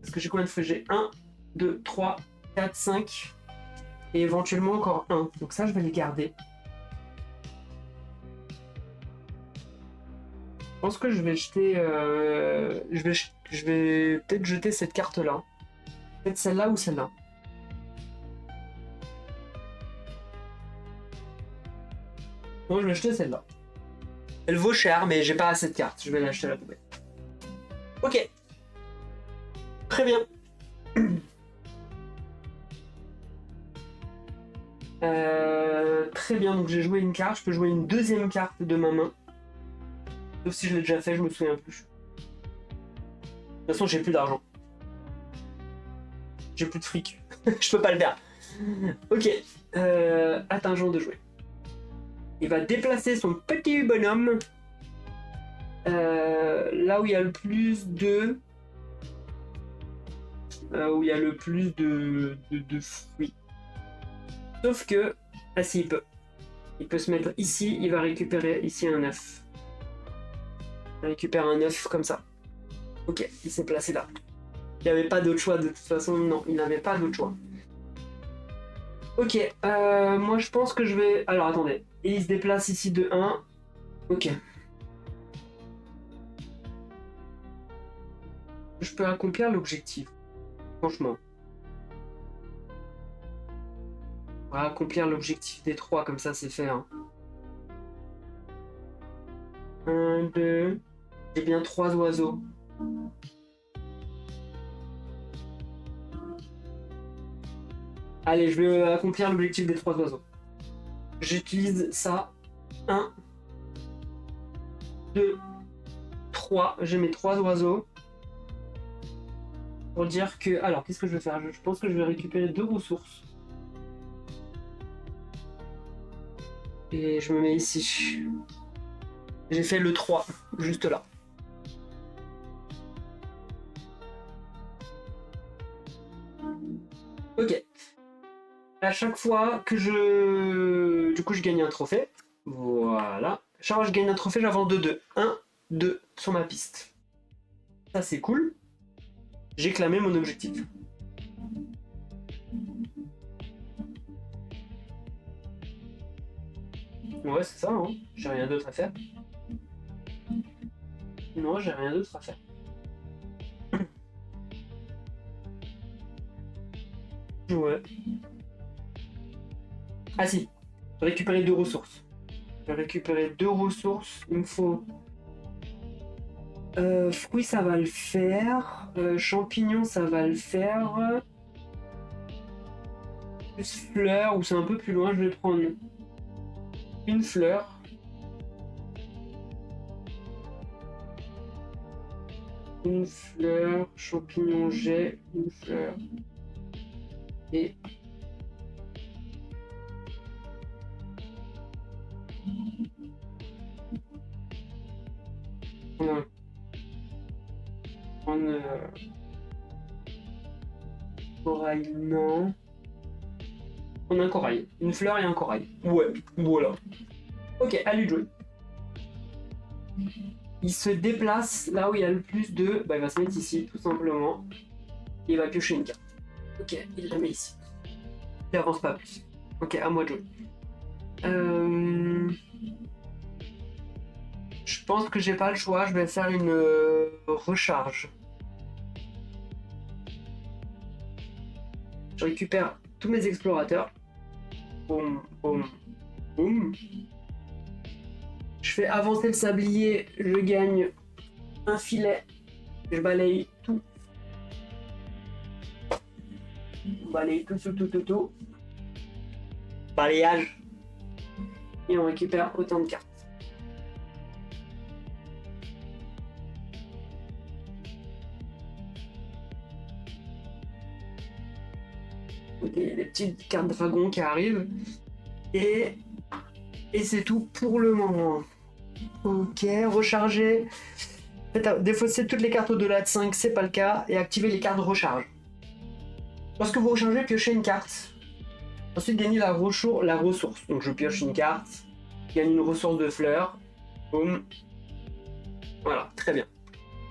Parce que j'ai combien de feux? J'ai 1, 2, 3, 4, 5. Et éventuellement encore 1. Donc ça, je vais les garder. Je pense que je vais jeter... je vais peut-être jeter cette carte-là. Peut-être celle-là ou celle-là. Non, je vais acheter celle-là. Elle vaut cher, mais j'ai pas assez de cartes. Je vais l'acheter à la poubelle. Ok. Très bien. Très bien, donc j'ai joué une carte. Je peux jouer une deuxième carte de ma main. Sauf si je l'ai déjà fait, je me souviens plus. De toute façon, j'ai plus d'argent. J'ai plus de fric. Je peux pas le faire. Ok. Attention de jouer. Il va déplacer son petit bonhomme là où il y a le plus de... où il y a le plus de fruits. Sauf que... Ah si, il peut. Il peut se mettre ici, il va récupérer ici un œuf. Il récupère un œuf comme ça. Ok, il s'est placé là. Il n'y avait pas d'autre choix de toute façon, non, il n'avait pas d'autre choix. Ok, moi je pense que je vais... Alors attendez, et il se déplace ici de 1. Ok. Je peux accomplir l'objectif. Franchement. On va accomplir l'objectif des 3, comme ça c'est fait. Hein. 1, 2... J'ai bien 3 oiseaux. Allez, je vais accomplir l'objectif des 3 oiseaux. J'utilise ça. 1, 2, 3. J'ai mes 3 oiseaux. Pour dire que... Alors, qu'est-ce que je vais faire? Je pense que je vais récupérer 2 ressources. Et je me mets ici. J'ai fait le 3, juste là. Ok. À chaque fois que je... Du coup, je gagne un trophée. Voilà. Chaque fois que je gagne un trophée, j'avance de 2. 1, 2 sur ma piste. Ça, c'est cool. J'ai clamé mon objectif. Ouais, c'est ça, hein. J'ai rien d'autre à faire. Non, j'ai rien d'autre à faire. Ouais. Ah si, récupérer 2 ressources. Je vais récupérer 2 ressources. Il me faut... fruits, ça va le faire. Champignons, ça va le faire. Plus fleurs, ou c'est un peu plus loin, je vais prendre une fleur. Une fleur, champignon, j'ai une fleur. Et... Corail, non. On a un corail. Une fleur et un corail. Ouais, voilà. Ok, à lui de jouer. Il se déplace là où il y a le plus de... Bah, il va se mettre ici, tout simplement. Et il va piocher une carte. Ok, il la met ici. Il avance pas plus. Ok, à moi de jouer. Je pense que j'ai pas le choix. Je vais faire une recharge. Je récupère tous mes explorateurs. Boum, boum, boum. Je fais avancer le sablier, je gagne un filet, je balaye tout. Balaye tout. Balayage. Et on récupère autant de cartes. Ok, les petites cartes dragons qui arrivent. Et c'est tout pour le moment. Ok, recharger. Défausser toutes les cartes au-delà de 5, c'est pas le cas. Et activer les cartes de recharge. Lorsque vous rechargez, piochez une carte. Ensuite, gagner la ressource. Donc, je pioche une carte, je gagne une ressource de fleurs. Boum. Voilà, très bien.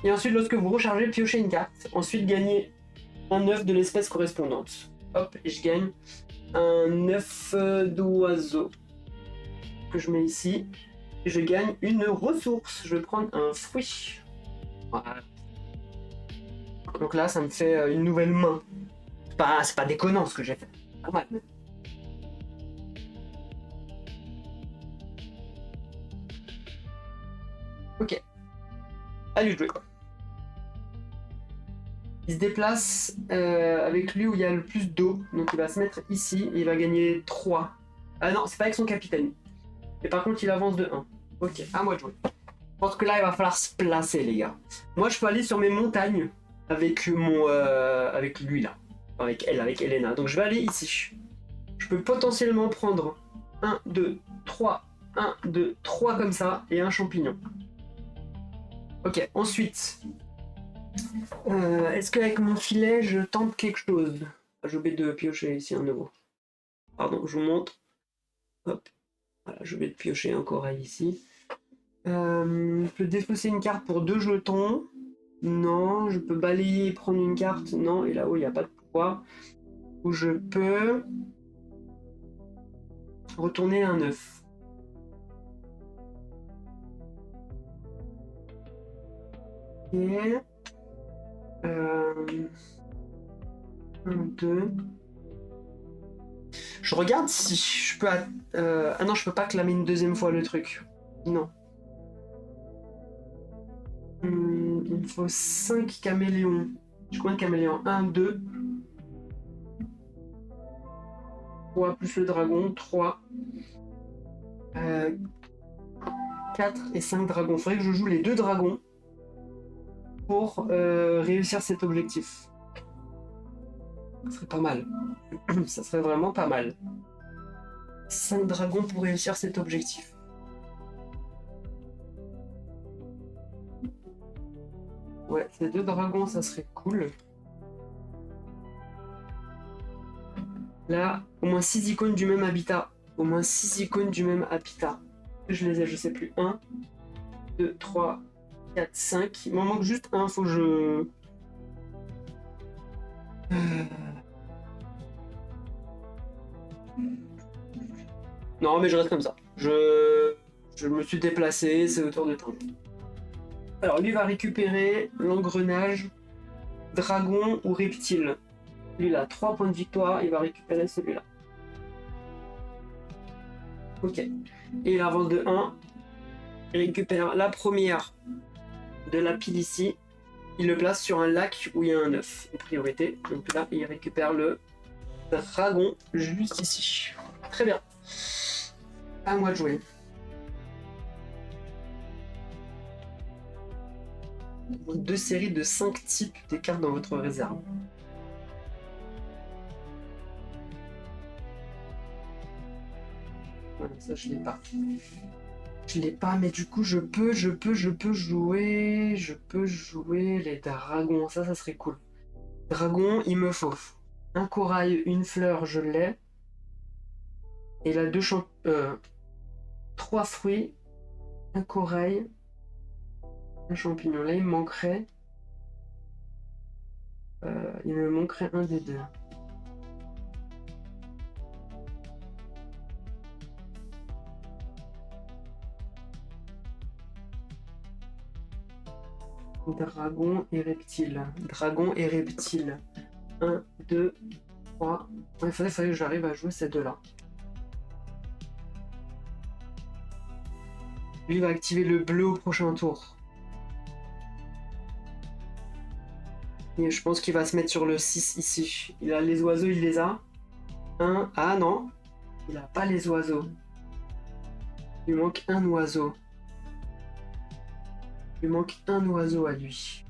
Et ensuite, lorsque vous rechargez, piochez une carte. Ensuite, gagnez un œuf de l'espèce correspondante. Hop, et je gagne un œuf d'oiseau que je mets ici. Et je gagne une ressource. Je vais prendre un fruit. Voilà. Donc là, ça me fait une nouvelle main. C'est pas déconnant ce que j'ai fait. Pas mal. Ok. À lui de jouer. Il se déplace avec lui où il y a le plus d'eau. Donc il va se mettre ici et il va gagner 3. Ah non, c'est pas avec son capitaine. Mais par contre, il avance de 1. Ok, à moi de jouer. Je pense que là, il va falloir se placer, les gars. Moi, je peux aller sur mes montagnes avec avec lui, là. Avec elle, avec Elena. Donc je vais aller ici. Je peux potentiellement prendre 1, 2, 3. 1, 2, 3 comme ça. Et un champignon. Ok, ensuite... est-ce qu'avec mon filet, je tente quelque chose? J'ai oublié de piocher ici un nouveau. Pardon, je vous montre. Hop. Voilà, je vais piocher un corail ici. Je peux défausser une carte pour 2 jetons. Non, je peux balayer et prendre une carte. Non, et là-haut, il n'y a pas de pouvoir. Ou je peux retourner un œuf. Et... 1, 2... Je regarde si je peux... Ah non, je peux pas clamer une deuxième fois le truc. Non. Il me faut 5 caméléons. J'ai combien de caméléons? 1, 2. 3 plus le dragon. 3. 4 et 5 dragons. Il faudrait que je joue les 2 dragons pour réussir cet objectif. Ça serait pas mal. Ça serait vraiment pas mal. 5 dragons pour réussir cet objectif. Ouais, ces 2 dragons, ça serait cool. Là, au moins 6 icônes du même habitat. Au moins 6 icônes du même habitat. Je les ai, je sais plus. 1, 2, 3, 4, 5. Il m'en manque juste un, faut que je... Non, mais je reste comme ça. Je me suis déplacé, c'est autour de temps. Alors, lui va récupérer l'engrenage, dragon ou reptile. Lui, il a 3 points de victoire, il va récupérer celui-là. Ok. Et il avance de 1. Il récupère la première de la pile ici. Il le place sur un lac où il y a un œuf, en priorité. Donc là, il récupère le dragon juste ici. Très bien. À moi de jouer. Deux séries de 5 types des cartes dans votre réserve. Voilà, ça je l'ai pas. Je l'ai pas, mais du coup je peux jouer les dragons. Ça serait cool. Dragon, il me faut un corail, une fleur, je l'ai. Et là 3 fruits, un corail, un champignon. Là il me manquerait. Il me manquerait un des 2. Dragon et reptile. Dragon et reptile. 1, 2, 3. Il faudrait que j'arrive à jouer ces 2-là. Lui va activer le bleu au prochain tour. Et je pense qu'il va se mettre sur le 6 ici. Il a les oiseaux, il les a. 1. Ah non. Il a pas les oiseaux. Il lui manque un oiseau. Il lui manque un oiseau à lui.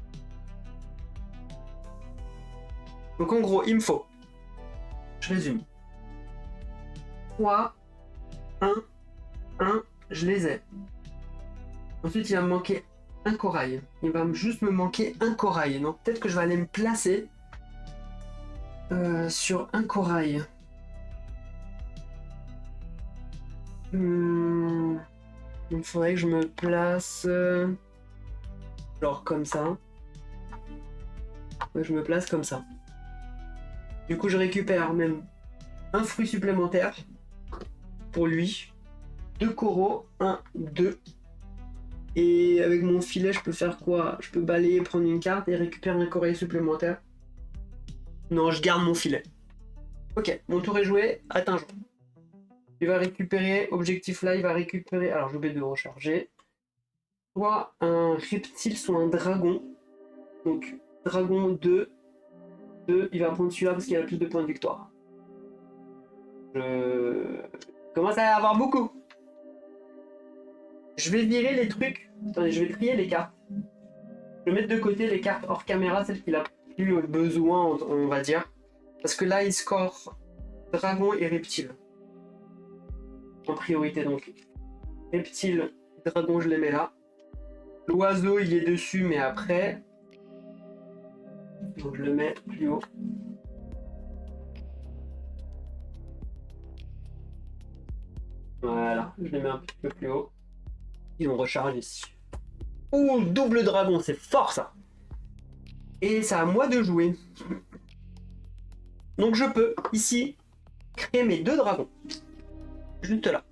Donc en gros, il me faut. Je résume. 3, 1, 1, je les ai. Ensuite, il va me manquer un corail. Il va juste me manquer un corail. Donc peut-être que je vais aller me placer sur un corail. Il faudrait que je me place... genre comme ça. Je me place comme ça. Du coup, je récupère même un fruit supplémentaire pour lui. 2 coraux, 1, 2. Et avec mon filet, je peux faire quoi? Je peux balayer, prendre une carte et récupérer un corail supplémentaire. Non, je garde mon filet. Ok, mon tour est joué. Atteins. Il va récupérer, objectif là, il va récupérer. Alors, j'ai oublié de recharger. Soit un reptile, soit un dragon. Donc, dragon 2. 2, il va prendre celui-là parce qu'il a plus de points de victoire. Je commence à avoir beaucoup. Je vais virer les trucs. Attendez, je vais trier les cartes. Je vais mettre de côté les cartes hors caméra, celles qu'il a plus besoin, on va dire. Parce que là, il score dragon et reptile. En priorité, donc. Reptile, dragon, je les mets là. L'oiseau, il est dessus, mais après. Donc je le mets plus haut. Voilà, je les mets un petit peu plus haut. Et on recharge ici. Ouh, double dragon, c'est fort ça. Et c'est à moi de jouer. Donc je peux, ici, créer mes 2 dragons. Juste là.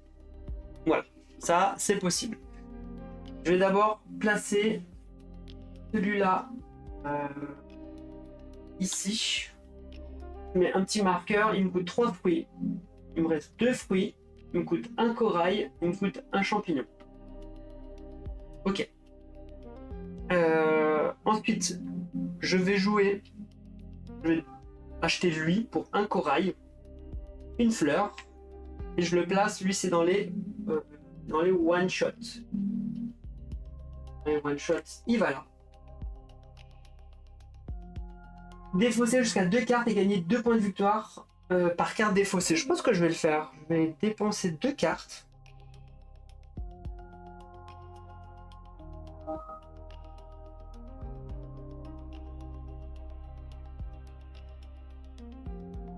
Voilà, ça c'est possible. Je vais d'abord placer celui-là ici. Je mets un petit marqueur, il me coûte 3 fruits. Il me reste 2 fruits. Il me coûte un corail, il me coûte un champignon. Ok. Ensuite, je vais jouer. Je vais acheter lui pour un corail, une fleur, et je le place. Lui, c'est dans les one shot. Les one shot, il va là. Défausser jusqu'à 2 cartes et gagner 2 points de victoire par carte défaussée. Je pense que je vais le faire. Je vais dépenser 2 cartes.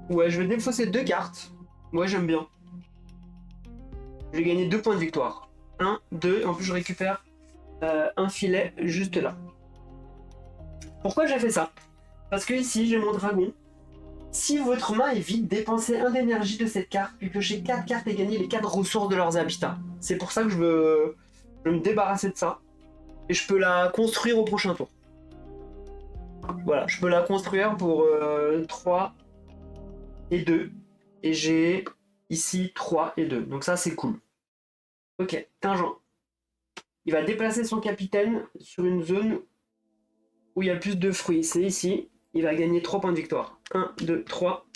Ouais, je vais défausser 2 cartes. Moi, j'aime bien. Je vais gagner 2 points de victoire. 1, 2, en plus je récupère un filet juste là. Pourquoi j'ai fait ça? Parce que ici, j'ai mon dragon. Si votre main est vide, dépensez 1 d'énergie de cette carte, puis piochez 4 cartes et gagnez les 4 ressources de leurs habitats. C'est pour ça que je veux me débarrasser de ça. Et je peux la construire au prochain tour. Voilà, je peux la construire pour 3 et 2. Et j'ai ici 3 et 2. Donc ça, c'est cool. Ok, Tingent. Il va déplacer son capitaine sur une zone où il y a plus de fruits. C'est ici. Il va gagner 3 points de victoire. 1, 2, 3.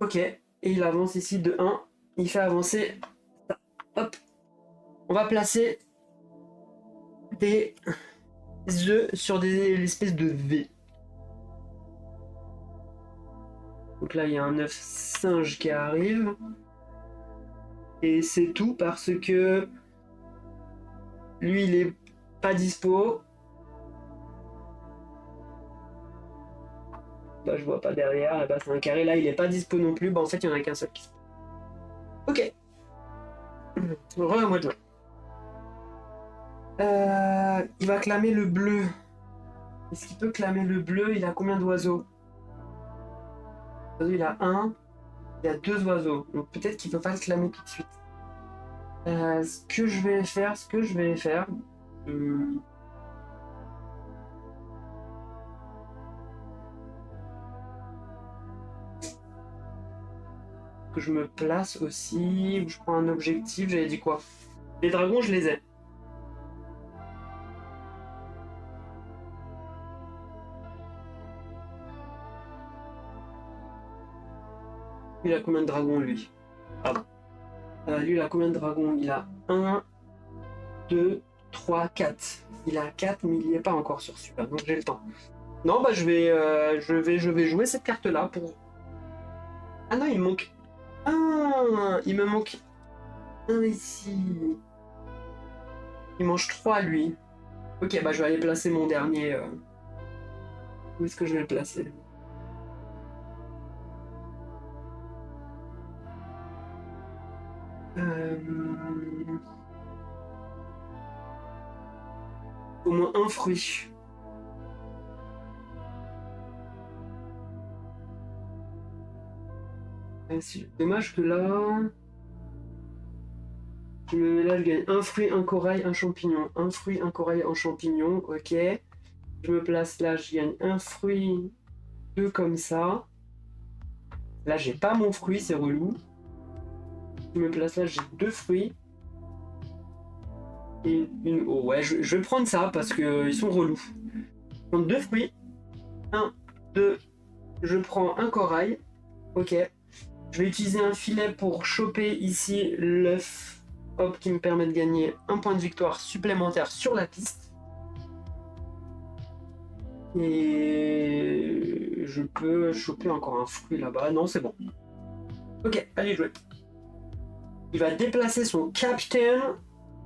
Ok. Et il avance ici de 1. Il fait avancer. Hop. On va placer des œufs sur des espèces de V. Donc là, il y a un œuf singe qui arrive. Et c'est tout parce que lui, il est pas dispo. Bah, je vois pas derrière. Et bah, c'est un carré. Là, il est pas dispo non plus. Bah, en fait, il y en a qu'un seul qui se... Ok. Re-moi de jouer. Il va clamer le bleu. Est-ce qu'il peut clamer le bleu? Il a combien d'oiseaux? Il a 1. Il a 2 oiseaux. Donc peut-être qu'il peut pas le clamer tout de suite. Ce que je vais faire... que je me place aussi, ou je prends un objectif, j'avais dit quoi? Les dragons, je les ai. Il a combien de dragons, lui? Ah bon. Lui, il a combien de dragons? Il a 1, 2, 3, 4. Il a 4, mais il n'y est pas encore sur celui-là, donc j'ai le temps. Non, bah je vais jouer cette carte-là pour... Ah non, il me manque... Ah, il me manque un ici. Il mange 3, lui. Ok, bah je vais aller placer mon dernier... Où est-ce que je vais le placer? Au moins un fruit. C'est dommage que là... Je me mets là, je gagne un fruit, un corail, un champignon. Un fruit, un corail, un champignon, ok. Je me place là, je gagne un fruit, deux comme ça. Là, j'ai pas mon fruit, c'est relou. Je me place là, j'ai deux fruits. Et une... Oh ouais, je vais prendre ça parce qu'ils sont relous. Je prends deux fruits. Un, deux. Je prends un corail. Ok. Je vais utiliser un filet pour choper ici l'œuf. Hop, qui me permet de gagner un point de victoire supplémentaire sur la piste. Et je peux choper encore un fruit là-bas. Non, c'est bon. Ok, allez jouer. Il va déplacer son capitaine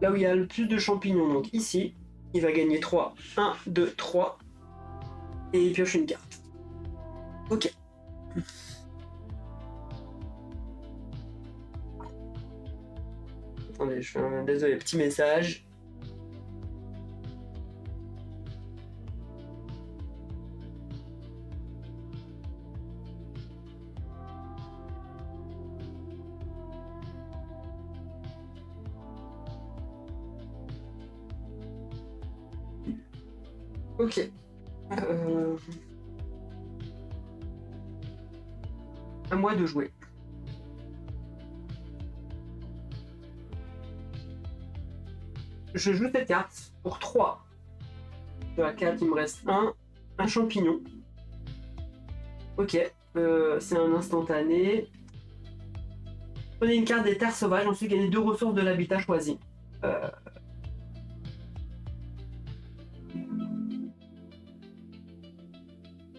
là où il y a le plus de champignons. Donc ici, il va gagner 3. 1, 2, 3. Et il pioche une carte. Ok. Attendez, je fais un... Désolé, petit message. Ok. À moi de jouer. Je joue cette carte pour 3. Sur la carte, il me reste un champignon. Ok, c'est un instantané. Prenez une carte des terres sauvages, ensuite gagnez 2 ressources de l'habitat choisi.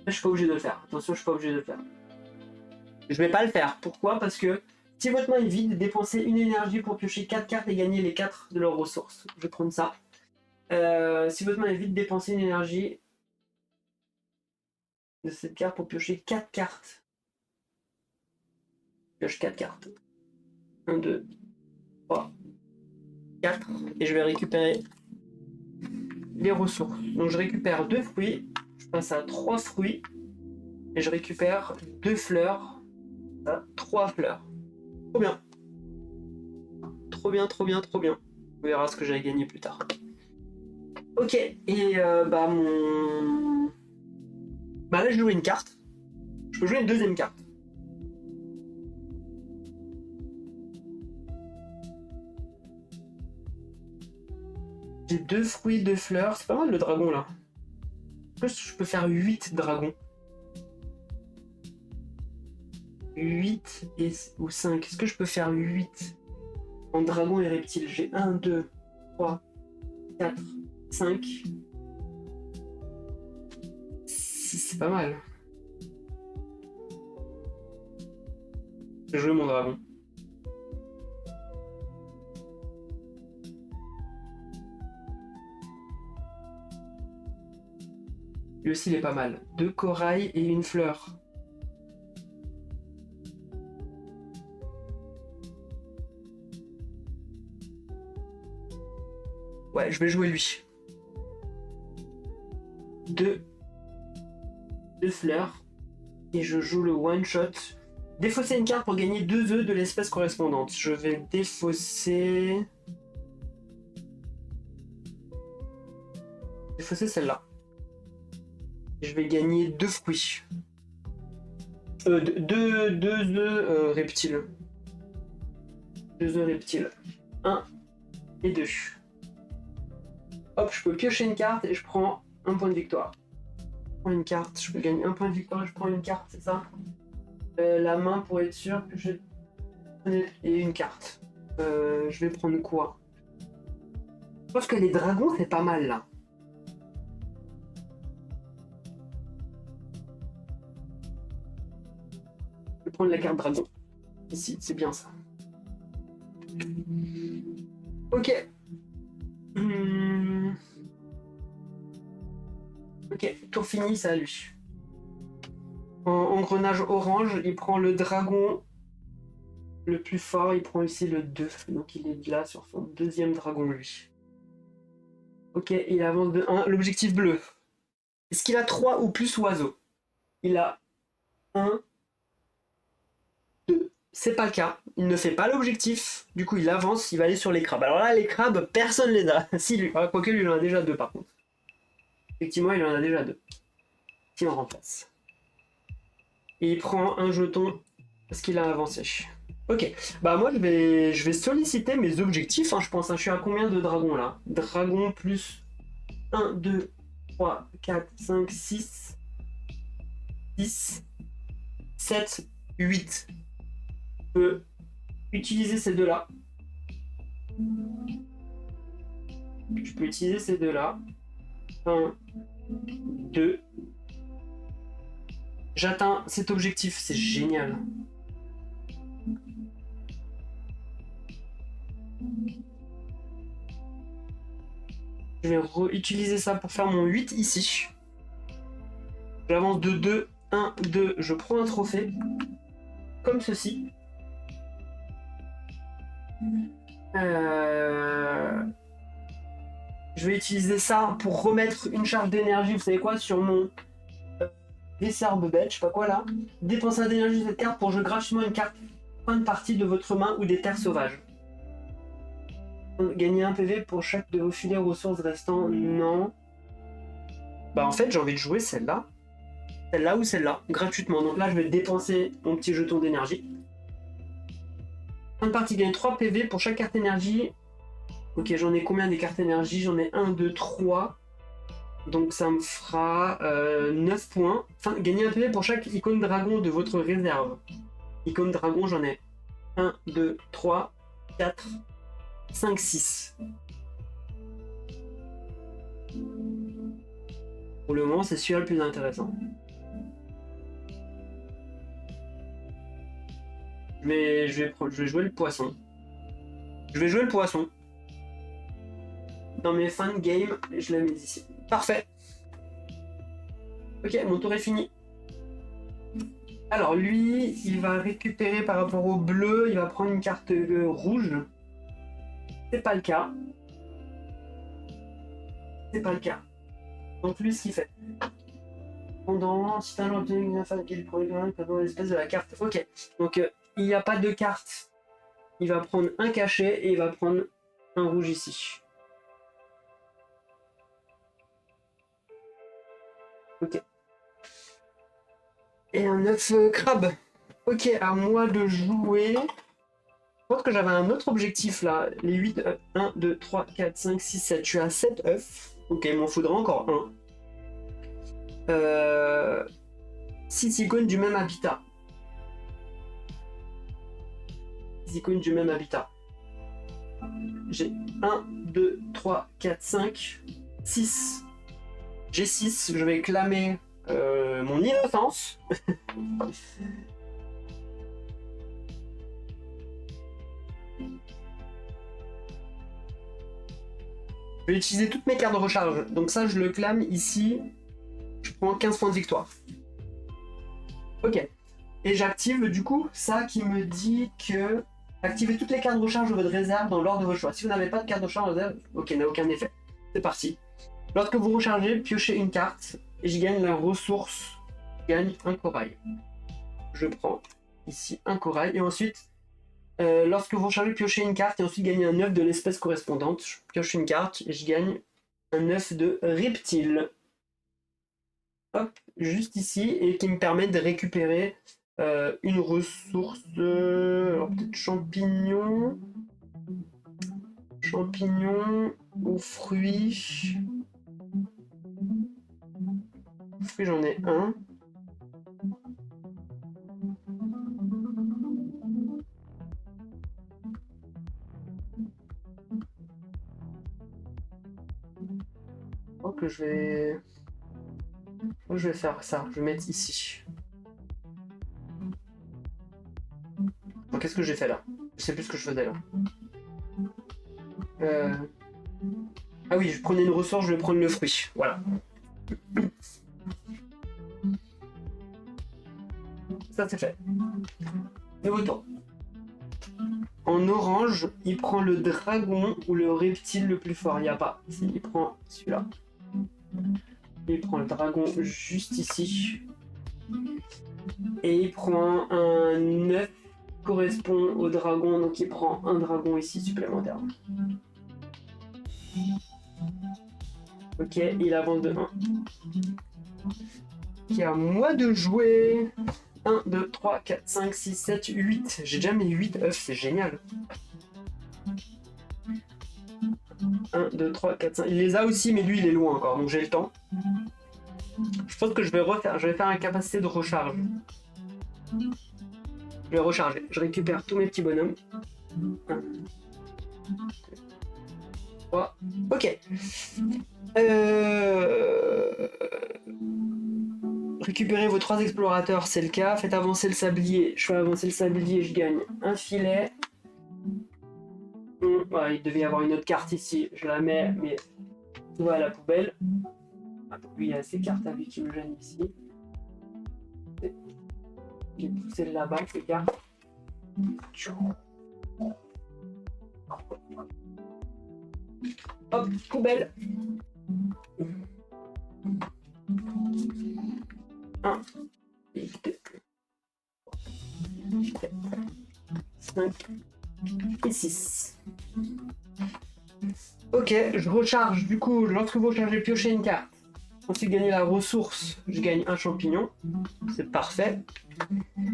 Je suis pas obligé de le faire. Attention, je suis pas obligé de le faire. Je vais pas le faire. Pourquoi? Parce que si votre main est vide, dépensez une énergie pour piocher 4 cartes et gagner les 4 de leurs ressources. Je vais prendre ça. Si votre main est vide, dépensez une énergie de cette carte pour piocher 4 cartes. Je pioche 4 cartes. 1, 2, 3, 4. Et je vais récupérer les ressources. Donc je récupère 2 fruits. Je passe à 3 fruits. Et je récupère 2 fleurs. 3 fleurs. Trop bien. Trop bien, trop bien, trop bien. On verra ce que j'allais gagner plus tard. Ok, et bah mon... Bah là je joue une carte. Je peux jouer une deuxième carte. J'ai 2 fruits, 2 fleurs. C'est pas mal le dragon là. En plus je peux faire 8 dragons. 8 ou 5. Est-ce que je peux faire 8 en dragon et reptile? J'ai 1, 2, 3, 4, 5. 6, c'est pas mal. Je vais jouer mon dragon. Lui aussi il est pas mal. 2 corails et une fleur. Ouais, je vais jouer lui. 2 fleurs. Et je joue le one shot. Défausser une carte pour gagner 2 œufs de l'espèce correspondante. Je vais défausser... Défausser celle-là. Je vais gagner 2 fruits. 2 œufs reptiles. 2 œufs reptiles. 1 et 2. Hop, je peux piocher une carte et je prends un point de victoire. Je prends une carte, je peux gagner un point de victoire et je prends une carte, c'est ça? La main pour être sûr que je... Et une carte. Je vais prendre quoi? Je pense que les dragons, c'est pas mal là. Je vais prendre la carte dragon. Ici, c'est bien ça. Ok. Ok, tour fini, c'est à lui. En engrenage orange, il prend le dragon le plus fort, il prend ici le 2. Donc il est là sur son deuxième dragon, lui. Ok, il avance de 1. L'objectif bleu. Est-ce qu'il a 3 ou plus oiseaux? Il a 1, 2. C'est pas le cas. Il ne fait pas l'objectif. Du coup, il avance, il va aller sur les crabes. Alors là, les crabes, personne les a. Si, lui. Ah, quoique, lui, il en a déjà 2 par contre. Effectivement, il en a déjà 2. Si on remplace. Et il prend un jeton parce qu'il a avancé. Ok, bah moi je vais solliciter mes objectifs, hein, je pense. Hein. Je suis à combien de dragons là? Dragon plus 1, 2, 3, 4, 5, 6, 10, 7, 8. Je peux utiliser ces deux-là. Je peux utiliser ces deux-là. 1, 2. J'atteins cet objectif, c'est génial. Je vais utiliser ça pour faire mon 8 ici. J'avance de 2, 1, 2, je prends un trophée. Comme ceci. Je vais utiliser ça pour remettre une charge d'énergie, vous savez quoi, sur mon Desserbe bête, je sais pas quoi là. Dépensez d'énergie de cette carte pour jouer gratuitement une carte fin de partie de votre main ou des terres sauvages. Gagnez un PV pour chaque de vos filets ressources restants. Non. Bah en fait j'ai envie de jouer celle-là. Celle-là ou celle-là, gratuitement. Donc là je vais dépenser mon petit jeton d'énergie. Fin de partie, gagne 3 PV pour chaque carte énergie. Ok, j'en ai combien des cartes énergie? J'en ai 1, 2, 3. Donc ça me fera 9 points. Enfin, gagner un PV pour chaque icône dragon de votre réserve. Icône dragon, j'en ai 1, 2, 3, 4, 5, 6. Pour le moment, c'est celui-là le plus intéressant. Je vais jouer le poisson. Je vais jouer le poisson. Dans mes fins de game, je la mets ici. Parfait. Ok, mon tour est fini. Alors lui, il va récupérer par rapport au bleu, il va prendre une carte rouge. C'est pas le cas. C'est pas le cas. Donc lui, ce qu'il fait. Pendant, si t'as un obtenu une affaire qu'il programme pendant l'espèce de la carte. Ok. Donc il n'y a pas de carte. Il va prendre un cachet et il va prendre un rouge ici. Ok. Et un œuf crabe. Ok, à moi de jouer. Je pense que j'avais un autre objectif là. Les 8 œufs. 1, 2, 3, 4, 5, 6, 7. Je suis à 7 œufs. Ok, il m'en faudra encore un. 6 icônes du même habitat. 6 icônes du même habitat. J'ai 1, 2, 3, 4, 5, 6. J'ai 6. Je vais clamer mon innocence. Je vais utiliser toutes mes cartes de recharge. Donc ça, je le clame ici. Je prends 15 points de victoire. Ok. Et j'active du coup ça qui me dit que activez toutes les cartes de recharge de votre réserve dans l'ordre de votre choix. Si vous n'avez pas de carte de recharge en réserve, ok, n'a aucun effet. C'est parti. Lorsque vous rechargez, piochez une carte et je gagne la ressource. Je gagne un corail. Je prends ici un corail et ensuite, lorsque vous rechargez, piochez une carte et ensuite gagnez un œuf de l'espèce correspondante. Je pioche une carte et je gagne un œuf de reptile. Hop, juste ici et qui me permet de récupérer une ressource. Alors peut-être champignons. Champignons ou fruits. Fruits, j'en ai un. Je crois que je vais faire ça. Je vais mettre ici. Bon, qu'est-ce que j'ai fait là? Je sais plus ce que je faisais là. Ah oui, je prenais une ressource, je vais prendre le fruit. Voilà. Ça c'est fait. Et votre tour. En orange, il prend le dragon ou le reptile le plus fort. Il n'y a pas. Ici, il prend celui-là. Il prend le dragon juste ici. Et il prend un 9 qui correspond au dragon. Donc il prend un dragon ici supplémentaire. Ok, il avance de 1. Ok, à moi de jouer. 1, 2, 3, 4, 5, 6, 7, 8. J'ai déjà mes 8 œufs, c'est génial. 1, 2, 3, 4, 5. Il les a aussi, mais lui, il est loin encore, donc j'ai le temps. Je pense que je vais faire une capacité de recharge. Je vais recharger. Je récupère tous mes petits bonhommes. 1, 2, 3. Ok. Récupérez vos 3 explorateurs, c'est le cas. Faites avancer le sablier. Je fais avancer le sablier, je gagne un filet. Ouais, il devait y avoir une autre carte ici. Je la mets, mais tout va à la poubelle. Lui, il y a ces cartes à lui qui me gênent ici. J'ai poussé là-bas, ces cartes. Hop, poubelle. 1, 2, 4, 5 et 6. Ok, je recharge. Du coup, lorsque vous rechargez, piochez une carte. Ensuite, gagnez la ressource. Je gagne un champignon. C'est parfait.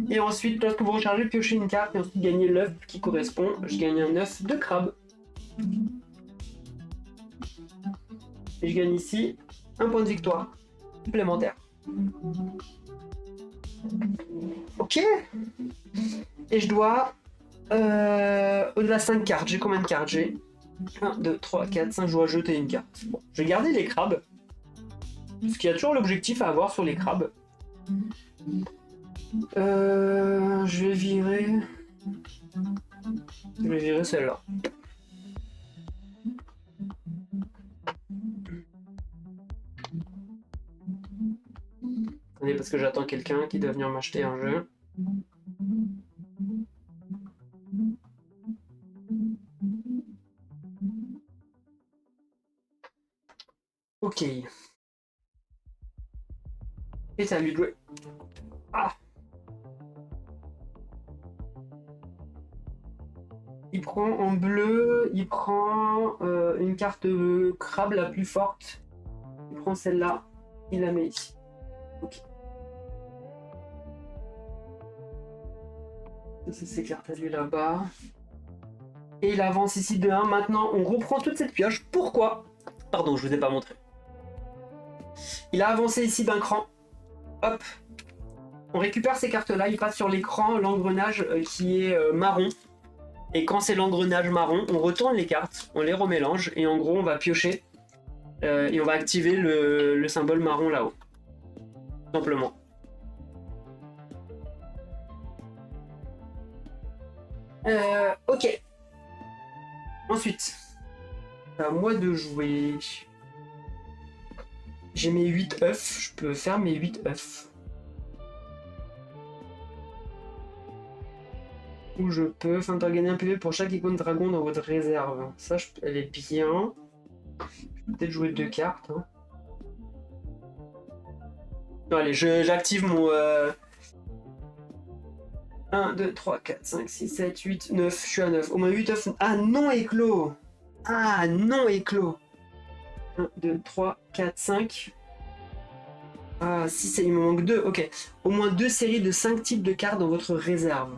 Et ensuite, lorsque vous rechargez, piochez une carte. Et ensuite, gagnez l'œuf qui correspond. Je gagne un œuf de crabe. Et je gagne ici un point de victoire supplémentaire. Ok. Et je dois... au-delà 5 cartes. J'ai combien de cartes? J'ai 1, 2, 3, 4, 5. Je dois jeter une carte. Bon, je vais garder les crabes. Parce qu'il y a toujours l'objectif à avoir sur les crabes. Je vais virer... Je vais virer celle-là. Attendez, parce que j'attends quelqu'un qui doit venir m'acheter un jeu. Ok. Et ça lui de jouer. Ah! Il prend en bleu, il prend une carte crabe la plus forte. Il prend celle-là, il la met ici. Ok. C'est ces cartes à lui là-bas. Et il avance ici de 1. Maintenant, on reprend toute cette pioche. Pourquoi? Pardon, je vous ai pas montré. Il a avancé ici d'un cran. Hop. On récupère ces cartes-là, il passe sur l'écran, l'engrenage qui est marron. Et quand c'est l'engrenage marron, on retourne les cartes, on les remélange, et en gros, on va piocher. Et on va activer le symbole marron là-haut. Simplement. Ok. Ensuite, c'est à moi de jouer. J'ai mes 8 œufs, je peux faire mes 8 œufs. Ou je peux faire gagner un PV pour chaque icône dragon dans votre réserve. Ça, elle est bien. Je peux peut-être jouer 2 cartes. Hein. Non, allez, j'active mon... 1, 2, 3, 4, 5, 6, 7, 8, 9. Je suis à 9. Au moins 8 œufs. Ah, non éclos. Ah, non éclos. 1, 2, 3, 4, 5. Ah, 6, il me manque 2. Ok. Au moins 2 séries de 5 types de cartes dans votre réserve.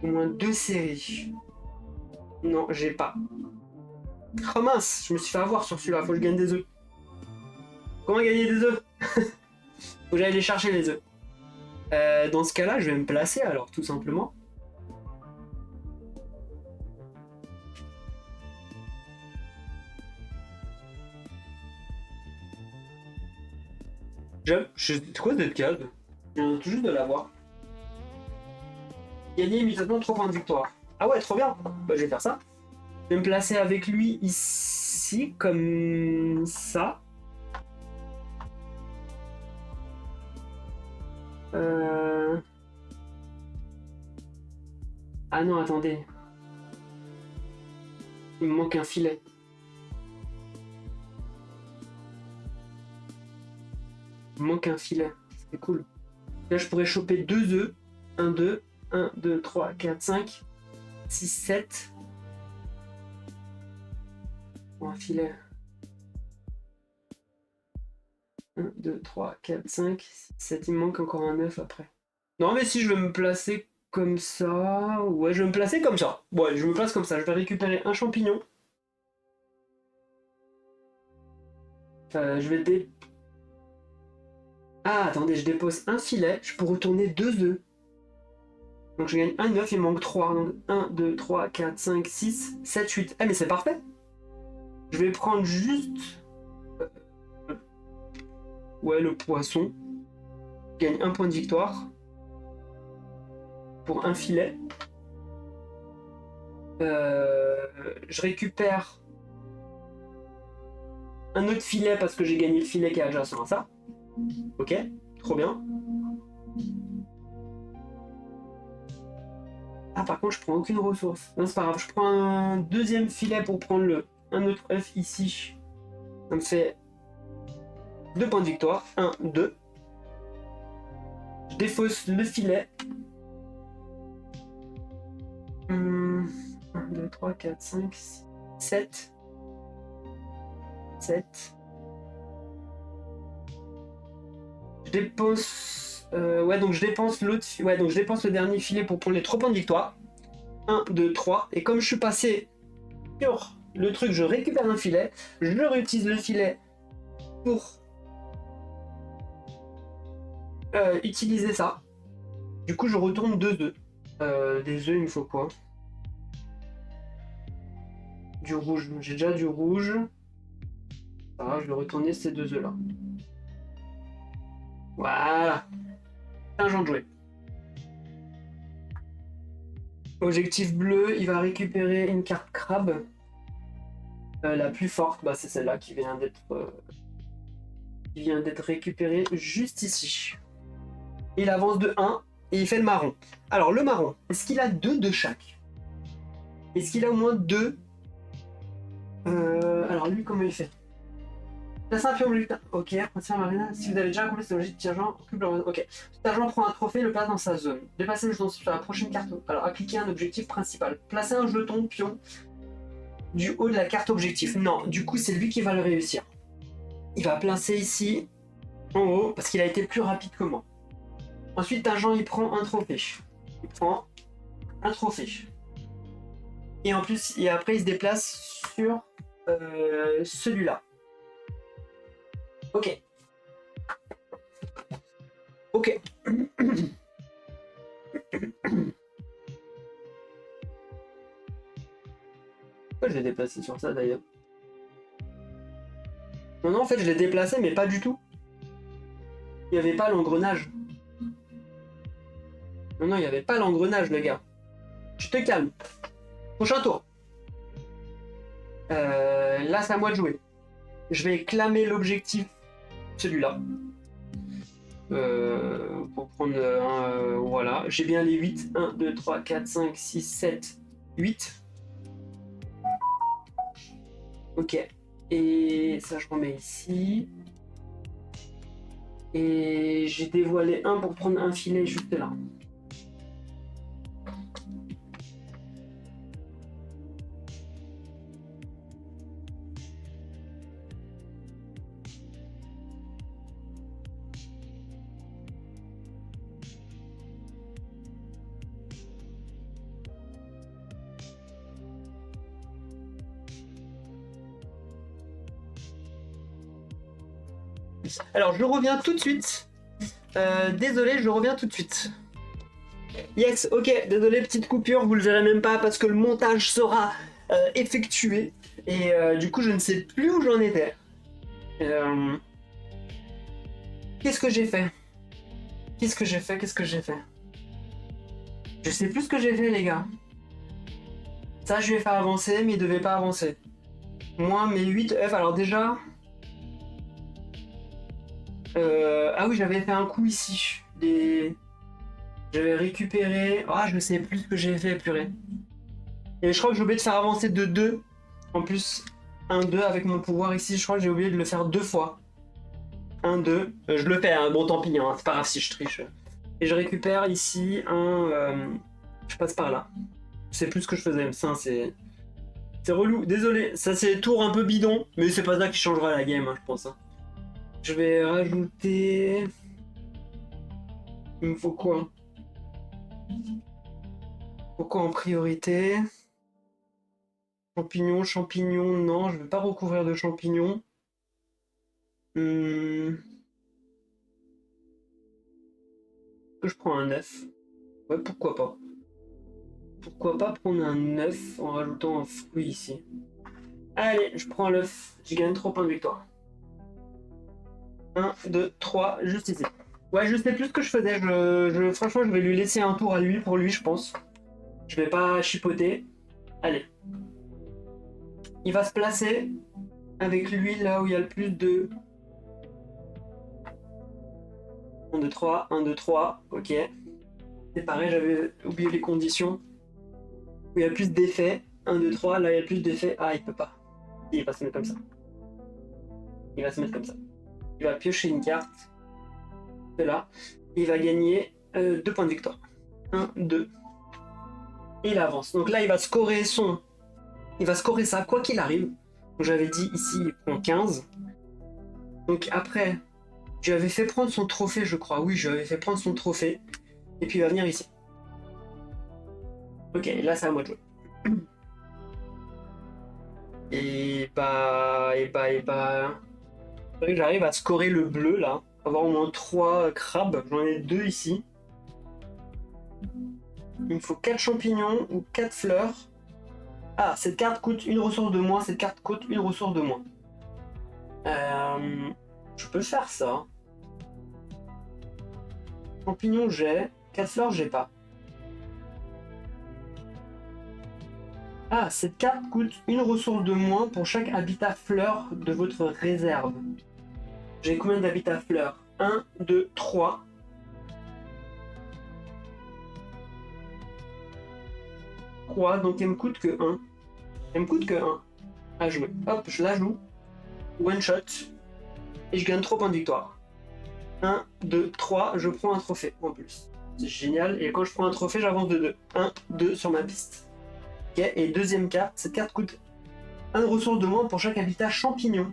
Au moins 2 séries. Non, j'ai pas. Oh mince, je me suis fait avoir sur celui-là. Faut que je gagne des œufs. Comment gagner des œufs? Faut que j'aille les chercher les œufs. Dans ce cas-là, je vais me placer alors, tout simplement. C'est quoi cette case? Je viens tout juste de l'avoir. Gagner immédiatement 3 points de victoire. Ah ouais, trop bien. Bah, je vais faire ça. Je vais me placer avec lui ici, comme ça. Ah non, attendez. Il me manque un filet. Il me manque un filet. C'est cool. Là, je pourrais choper 2 œufs. 1, 2, 1, 2, 3, 4, 5, 6, 7. Pour un filet. 1, 2, 3, 4, 5, 6, 7. Il me manque encore un œuf après. Non, mais si je veux me placer comme ça... Ouais, je vais me placer comme ça. Ouais, je me place comme ça. Je vais récupérer un champignon. Je vais Ah, attendez, je dépose un filet. Je peux retourner 2 œufs. Donc je gagne un œuf, il me manque 3. Donc 1, 2, 3, 4, 5, 6, 7, 8. Eh mais c'est parfait. Je vais prendre juste... Ouais, le poisson. Je gagne un point de victoire. Pour un filet. Je récupère un autre filet parce que j'ai gagné le filet qui est adjacent à ça. Ok, trop bien. Ah, par contre, je prends aucune ressource. Non, c'est pas grave. Je prends un deuxième filet pour prendre un autre œuf ici. Ça me fait 2 points de victoire. 1, 2. Je défausse le filet. 1, 2, 3, 4, 5, 6, 7. 7. Je dépense... ouais, donc je dépense l'autre... Ouais, donc je dépense le dernier filet pour prendre les 3 points de victoire. 1, 2, 3. Et comme je suis passé sur le truc, je récupère un filet. Je réutilise le filet pour utiliser ça. Du coup, je retourne 2 œufs. Des œufs, il me faut quoi? Du rouge. J'ai déjà du rouge. Ça va, je vais retourner ces 2 œufs là. Voilà. C'est un genre de jouer. Objectif bleu, il va récupérer une carte crabe. La plus forte, bah, c'est celle-là qui vient d'être récupérée juste ici. Il avance de 1 et il fait le marron. Alors le marron, est-ce qu'il a 2 de chaque? Est-ce qu'il a au moins 2? Alors lui, comment il fait? Placez un pion bleu. Ok, retire Marina. Si vous avez déjà accompli cette logique, agent occupe le... Ok. Cet agent prend un trophée et le place dans sa zone. Déplacez le jeton sur la prochaine carte. Alors, appliquez un objectif principal. Placez un jeton pion du haut de la carte objectif. Non, du coup, c'est lui qui va le réussir. Il va placer ici, en haut, parce qu'il a été plus rapide que moi. Ensuite, agent, il prend un trophée. Il prend un trophée. Et en plus, et après, il se déplace sur celui-là. Ok. Ok. Pourquoi je l'ai déplacé sur ça d'ailleurs? Non, en fait, je l'ai déplacé, mais pas du tout. Il n'y avait pas l'engrenage. Non, il n'y avait pas l'engrenage, le gars. Tu te calmes. Prochain tour. Là, c'est à moi de jouer. Je vais clamer l'objectif, celui-là. Pour prendre un... voilà. J'ai bien les 8. 1, 2, 3, 4, 5, 6, 7, 8. Ok. Et ça, je remets ici. Et j'ai dévoilé un pour prendre un filet juste là. Alors, je reviens tout de suite. Désolé, je reviens tout de suite. Yes, ok, désolé, petite coupure, vous le verrez même pas parce que le montage sera effectué. Et du coup, je ne sais plus où j'en étais. Qu'est-ce que j'ai fait? Qu'est-ce que j'ai fait? Je sais plus ce que j'ai fait, les gars. Ça, je lui ai fait avancer, mais il devait pas avancer. Moi, mes 8 œufs, alors déjà... ah oui, j'avais fait un coup ici. J'avais récupéré... Ah, je sais plus ce que j'ai fait, purée. Et je crois que j'ai oublié de faire avancer de 2. En plus, 1-2 avec mon pouvoir ici, je crois que j'ai oublié de le faire 2 fois. 1-2. Je le fais, hein. Bon, tant pis, hein. C'est pas grave si je triche. Et je récupère ici un... Je passe par là. Je sais plus ce que je faisais, mais ça, c'est... C'est relou, désolé. Ça, c'est tour un peu bidon, mais c'est pas ça qui changera la game, hein, je pense. Hein. Je vais rajouter... Il me faut quoi? Faut quoi en priorité? Champignons, champignons, non, je vais pas recouvrir de champignons. Que je prends un œuf? Ouais, pourquoi pas. Pourquoi pas prendre un œuf en rajoutant un fruit ici? Allez, je prends l'œuf. J'ai gagné 3 points de victoire. 1, 2, 3, juste ici. Ouais, je sais plus ce que je faisais. Franchement, je vais lui laisser un tour à lui, pour lui, je pense. Je vais pas chipoter. Allez. Il va se placer avec lui là où il y a le plus de... 1, 2, 3, 1, 2, 3, ok. C'est pareil, j'avais oublié les conditions. Où il y a plus d'effets. 1, 2, 3, là il y a plus d'effets. Ah, il peut pas. Il va se mettre comme ça. Il va se mettre comme ça. Il va piocher une carte. De là. Il va gagner 2 points de victoire. 1, 2. Et il avance. Donc là, il va scorer son... Il va scorer ça, quoi qu'il arrive. Donc j'avais dit ici, il prend 15. Donc après, je lui avais fait prendre son trophée, je crois. Oui, je lui avais fait prendre son trophée. Et puis il va venir ici. Ok, là c'est à moi de jouer. Et bah... C'est vrai que j'arrive à scorer le bleu là. Avoir au moins 3 crabes. J'en ai 2 ici. Il me faut 4 champignons ou 4 fleurs. Ah, cette carte coûte une ressource de moins, cette carte coûte une ressource de moins. Je peux faire ça. Champignons, j'ai. 4 fleurs, j'ai pas. Ah, cette carte coûte une ressource de moins pour chaque habitat fleur de votre réserve. J'ai combien d'habitats fleurs? 1, 2, 3. 3, donc elle me coûte que 1. Elle me coûte que 1 à jouer. Hop, je la joue. One shot. Et je gagne 3 points de victoire. 1, 2, 3, je prends un trophée en plus. C'est génial. Et quand je prends un trophée, j'avance de 2. 1, 2 sur ma piste. Ok, et deuxième carte. Cette carte coûte 1 ressource de moins pour chaque habitat champignon.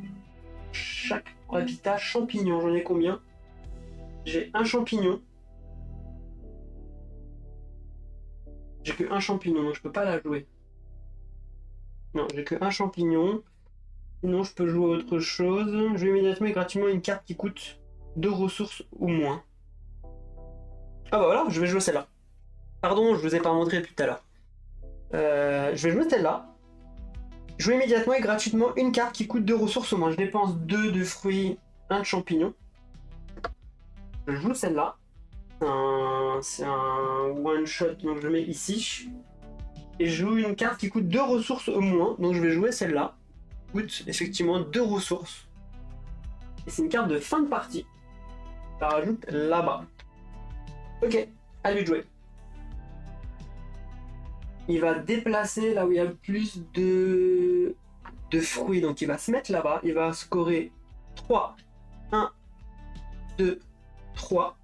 Chaque habitat champignon, j'en ai combien? J'ai un champignon. J'ai que un champignon, donc je peux pas la jouer. Non, j'ai que un champignon. Sinon, je peux jouer autre chose. Je vais immédiatement et gratuitement une carte qui coûte 2 ressources ou moins. Ah bah voilà, je vais jouer celle-là. Pardon, je vous ai pas montré tout à l'heure. Je vais jouer celle-là. Jouer immédiatement et gratuitement une carte qui coûte 2 ressources au moins. Je dépense 2 de fruits, 1 de champignons. Je joue celle-là. C'est un one shot, donc je mets ici. Et je joue une carte qui coûte 2 ressources au moins, donc je vais jouer celle-là. Coûte effectivement 2 ressources. Et c'est une carte de fin de partie. Je la rajoute là-bas. Ok, à lui de jouer. Il va déplacer là où il y a le plus de fruits, donc il va se mettre là-bas. Il va scorer 3. 1, 2, 3.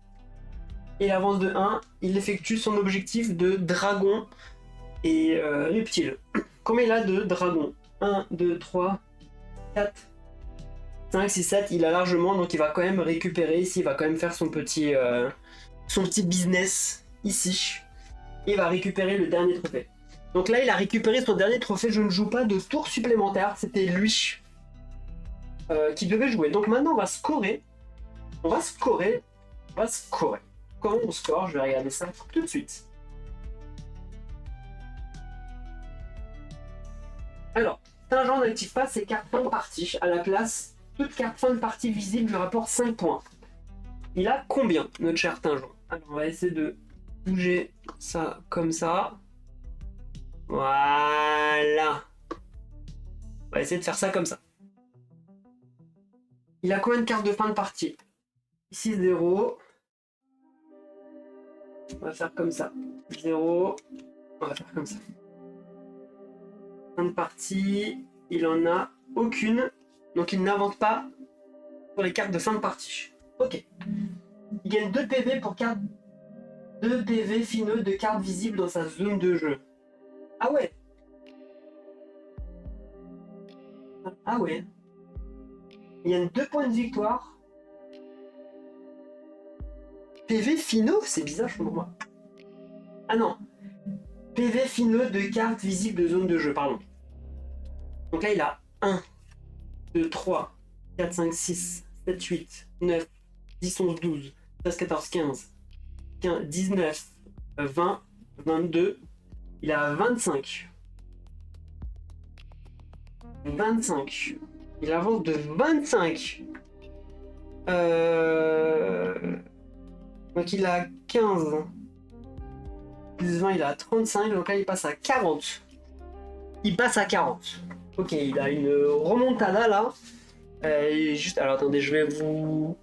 Et il avance de 1, il effectue son objectif de dragon et reptile. Combien il a de dragon? 1, 2, 3, 4, 5, 6, 7. Il a largement, donc il va quand même récupérer ici. Il va quand même faire son petit business ici. Il va récupérer le dernier trophée. Donc là, il a récupéré son dernier trophée. Je ne joue pas de tour supplémentaire. C'était lui qui devait jouer. Donc maintenant, on va scorer. On va scorer. Comment on score? Je vais regarder ça tout de suite. Alors, Tingeant n'active pas ses cartes fin de partie. À la place, toute carte fin de partie visible lui rapporte 5 points. Il a combien, notre cher Tingeant? Alors, on va essayer de bouger ça comme ça. Voilà. On va essayer de faire ça comme ça. Il a combien de cartes de fin de partie? Ici 0. On va faire comme ça. 0. On va faire comme ça. Fin de partie. Il en a aucune. Donc il n'invente pas pour les cartes de fin de partie. Ok. Il gagne 2 PV pour carte. 2 PV finaux de cartes visibles dans sa zone de jeu. Ah ouais. Ah ouais. Il gagne 2 points de victoire. PV finaux? C'est bizarre, je comprends pas. Ah non. PV finaux de cartes visibles de zone de jeu, pardon. Donc là, il a 1, 2, 3, 4, 5, 6, 7, 8, 9, 10, 11, 12, 13, 14, 15, 19, 20, 22. Il a 25. 25. Il avance de 25. Donc il a 15. Plus 20, il a 35. Donc là, il passe à 40. Il passe à 40. Ok, il a une remontada là. Juste, alors attendez, je vais vous...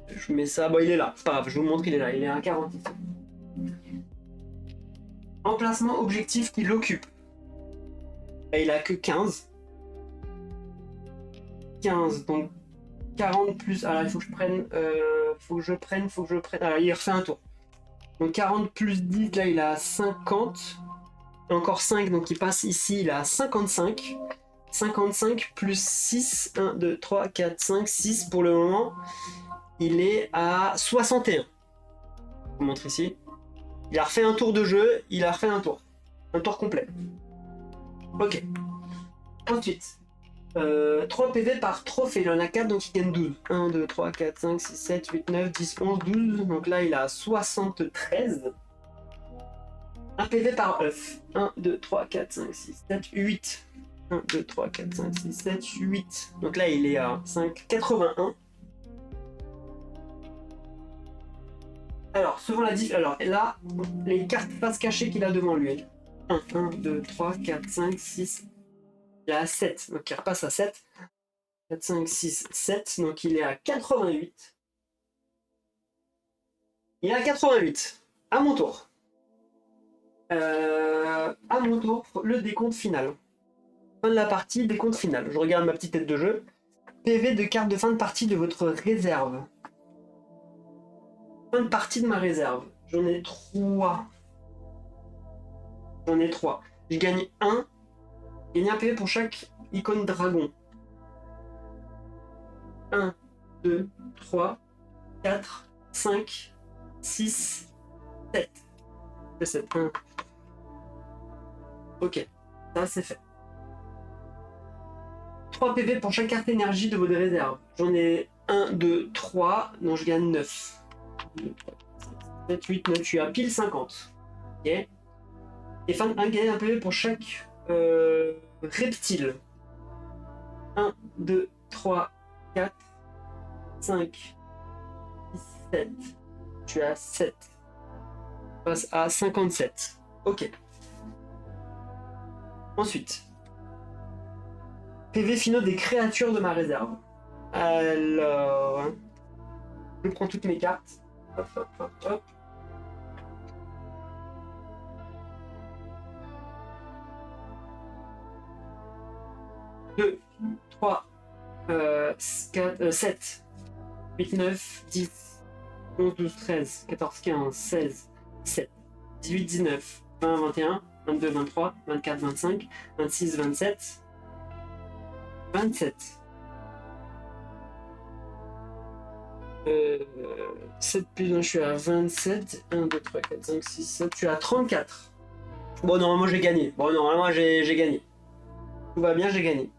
Je mets ça. Bon, il est là. C'est pas grave, je vous montre, il est là. Il est à 40. Emplacement objectif qu'il occupe. Et il a que 15. 15, donc 40 plus... Alors il faut que je prenne... faut que je prenne... Alors il refait un tour. Donc 40 plus 10, là il a 50. Et encore 5, donc il passe ici, il a 55. 55 plus 6, 1, 2, 3, 4, 5, 6 pour le moment. Il est à 61. Je vous montre ici. Il a refait un tour de jeu, il a refait un tour. Un tour complet. Ok. Ensuite, 3 PV par trophée, il en a 4, donc il gagne 12. 1, 2, 3, 4, 5, 6, 7, 8, 9, 10, 11, 12. Donc là, il a 73. 1 PV par œuf. 1, 2, 3, 4, 5, 6, 7, 8. 1, 2, 3, 4, 5, 6, 7, 8. Donc là, il est à 5, 81. Alors, selon la diff... Alors, là, les cartes face cachées qu'il a devant lui. 1, 2, 3, 4, 5, 6... Il est à 7, donc il repasse à 7. 4, 5, 6, 7, donc il est à 88. Il est à 88. À mon tour. À mon tour, le décompte final. Fin de la partie, décompte final. Je regarde ma petite tête de jeu. PV de carte de fin de partie de votre réserve. Fin de partie de ma réserve. J'en ai 3. J'en ai 3. Je gagne 1. Il y a un PV pour chaque icône dragon. 1, 2, 3, 4, 5, 6, 7. C'est 7. 1. Ok, ça c'est fait. 3 PV pour chaque carte énergie de votre réserve. J'en ai 1, 2, 3, donc je gagne 9. 2, 3, 7, 8, 9, je suis à pile 50. Ok. Et fin de 1, gagner un PV pour chaque reptile. 1, 2, 3, 4, 5, 6, 7. Je suis à 7. Je passe à 57. Ok. Ensuite. PV finaux des créatures de ma réserve. Alors. Je prends toutes mes cartes. Hop, hop, hop, hop. 2, 3, 4, 7, 8, 9, 10, 11, 12, 13, 14, 15, 16, 17, 18, 19, 20, 21, 22, 23, 24, 25, 26, 27, 27. 7 plus 1, je suis à 27. 1, 2, 3, 4, 5, 6, 7, je suis à 34. Bon, normalement, j'ai gagné. Bon, normalement, j'ai gagné. Tout va bien, j'ai gagné.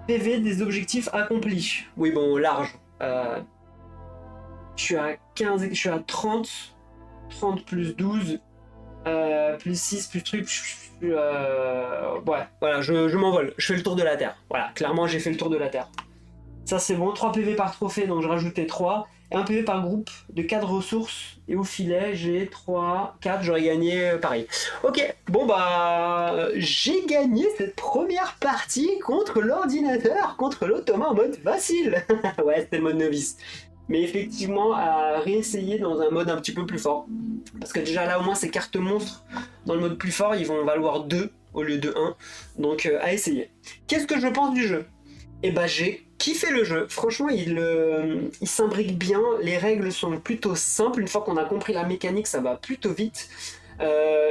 PV des objectifs accomplis. Oui, bon, large. Je suis à 15, je suis à 30. 30 plus 12. Plus 6, plus truc. Ouais, voilà, je m'envole. Je fais le tour de la Terre. Voilà, clairement, j'ai fait le tour de la Terre. Ça, c'est bon. 3 PV par trophée, donc je rajoutais 3. Et 1 PV par groupe de 4 ressources. Et au filet, j'ai 3, 4. J'aurais gagné pareil. Ok, bon bah... J'ai gagné cette première partie contre l'ordinateur, contre l'automa en mode facile. Ouais, c'était le mode novice. mais effectivement à réessayer dans un mode un petit peu plus fort. Parce que déjà là au moins ces cartes monstres dans le mode plus fort, ils vont valoir 2 au lieu de 1. Donc à essayer. Qu'est-ce que je pense du jeu? Eh ben j'ai kiffé le jeu. Franchement, il s'imbrique bien. Les règles sont plutôt simples. Une fois qu'on a compris la mécanique, ça va plutôt vite.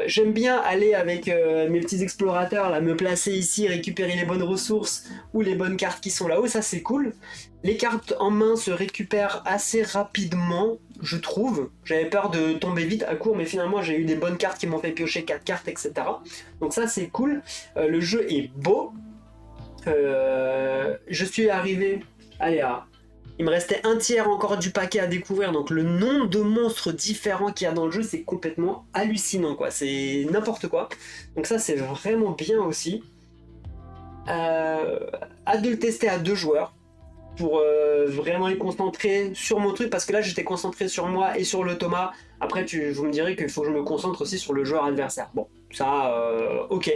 J'aime bien aller avec mes petits explorateurs, là, me placer ici, récupérer les bonnes ressources ou les bonnes cartes qui sont là-haut, ça c'est cool. Les cartes en main se récupèrent assez rapidement, je trouve. J'avais peur de tomber vite à court, mais finalement j'ai eu des bonnes cartes qui m'ont fait piocher 4 cartes, etc. Donc ça c'est cool. Le jeu est beau. Je suis arrivé... Allez, il me restait un tiers encore du paquet à découvrir, donc le nombre de monstres différents qu'il y a dans le jeu, c'est complètement hallucinant, quoi. C'est n'importe quoi. Donc ça, c'est vraiment bien aussi. Hâte de le tester à 2 joueurs pour vraiment être concentré sur mon truc, parce que là, j'étais concentré sur moi et sur le Thomas. Après, vous me direz qu'il faut que je me concentre aussi sur le joueur adversaire. Bon, ça, ok.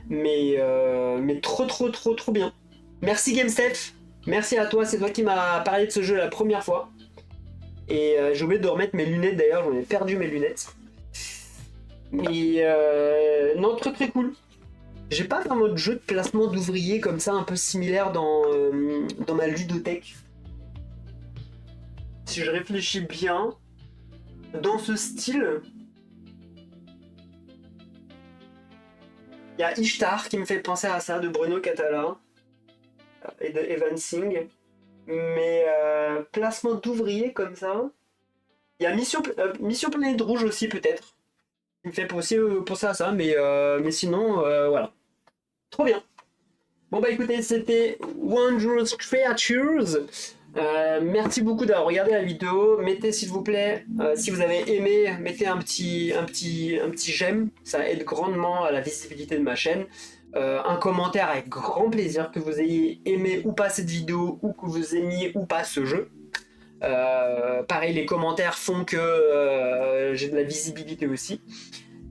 Mais trop bien. Merci GameStep. Merci à toi, c'est toi qui m'as parlé de ce jeu la première fois. Et j'ai oublié de remettre mes lunettes d'ailleurs, j'en ai perdu mes lunettes. Mais non, très cool. J'ai pas vraiment de jeu de placement d'ouvriers comme ça, un peu similaire dans ma ludothèque. Si je réfléchis bien, dans ce style, il y a Ishtar qui me fait penser à ça, de Bruno Catala et de Evan Singh. Mais placement d'ouvriers comme ça. Il y a Mission Planète Rouge aussi peut-être. Qui me fait aussi penser à ça, mais sinon, voilà. Trop bien. Bon bah écoutez, c'était Wondrous Creatures. Merci beaucoup d'avoir regardé la vidéo. Mettez s'il vous plaît, si vous avez aimé, mettez un petit j'aime. Ça aide grandement à la visibilité de ma chaîne. Un commentaire avec grand plaisir, que vous ayez aimé ou pas cette vidéo, ou que vous aimiez ou pas ce jeu. Pareil, les commentaires font que j'ai de la visibilité aussi.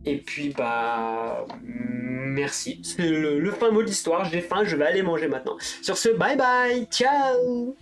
Et puis bah merci. C'est le fin mot de l'histoire. J'ai faim, je vais aller manger maintenant. Sur ce, bye bye, ciao.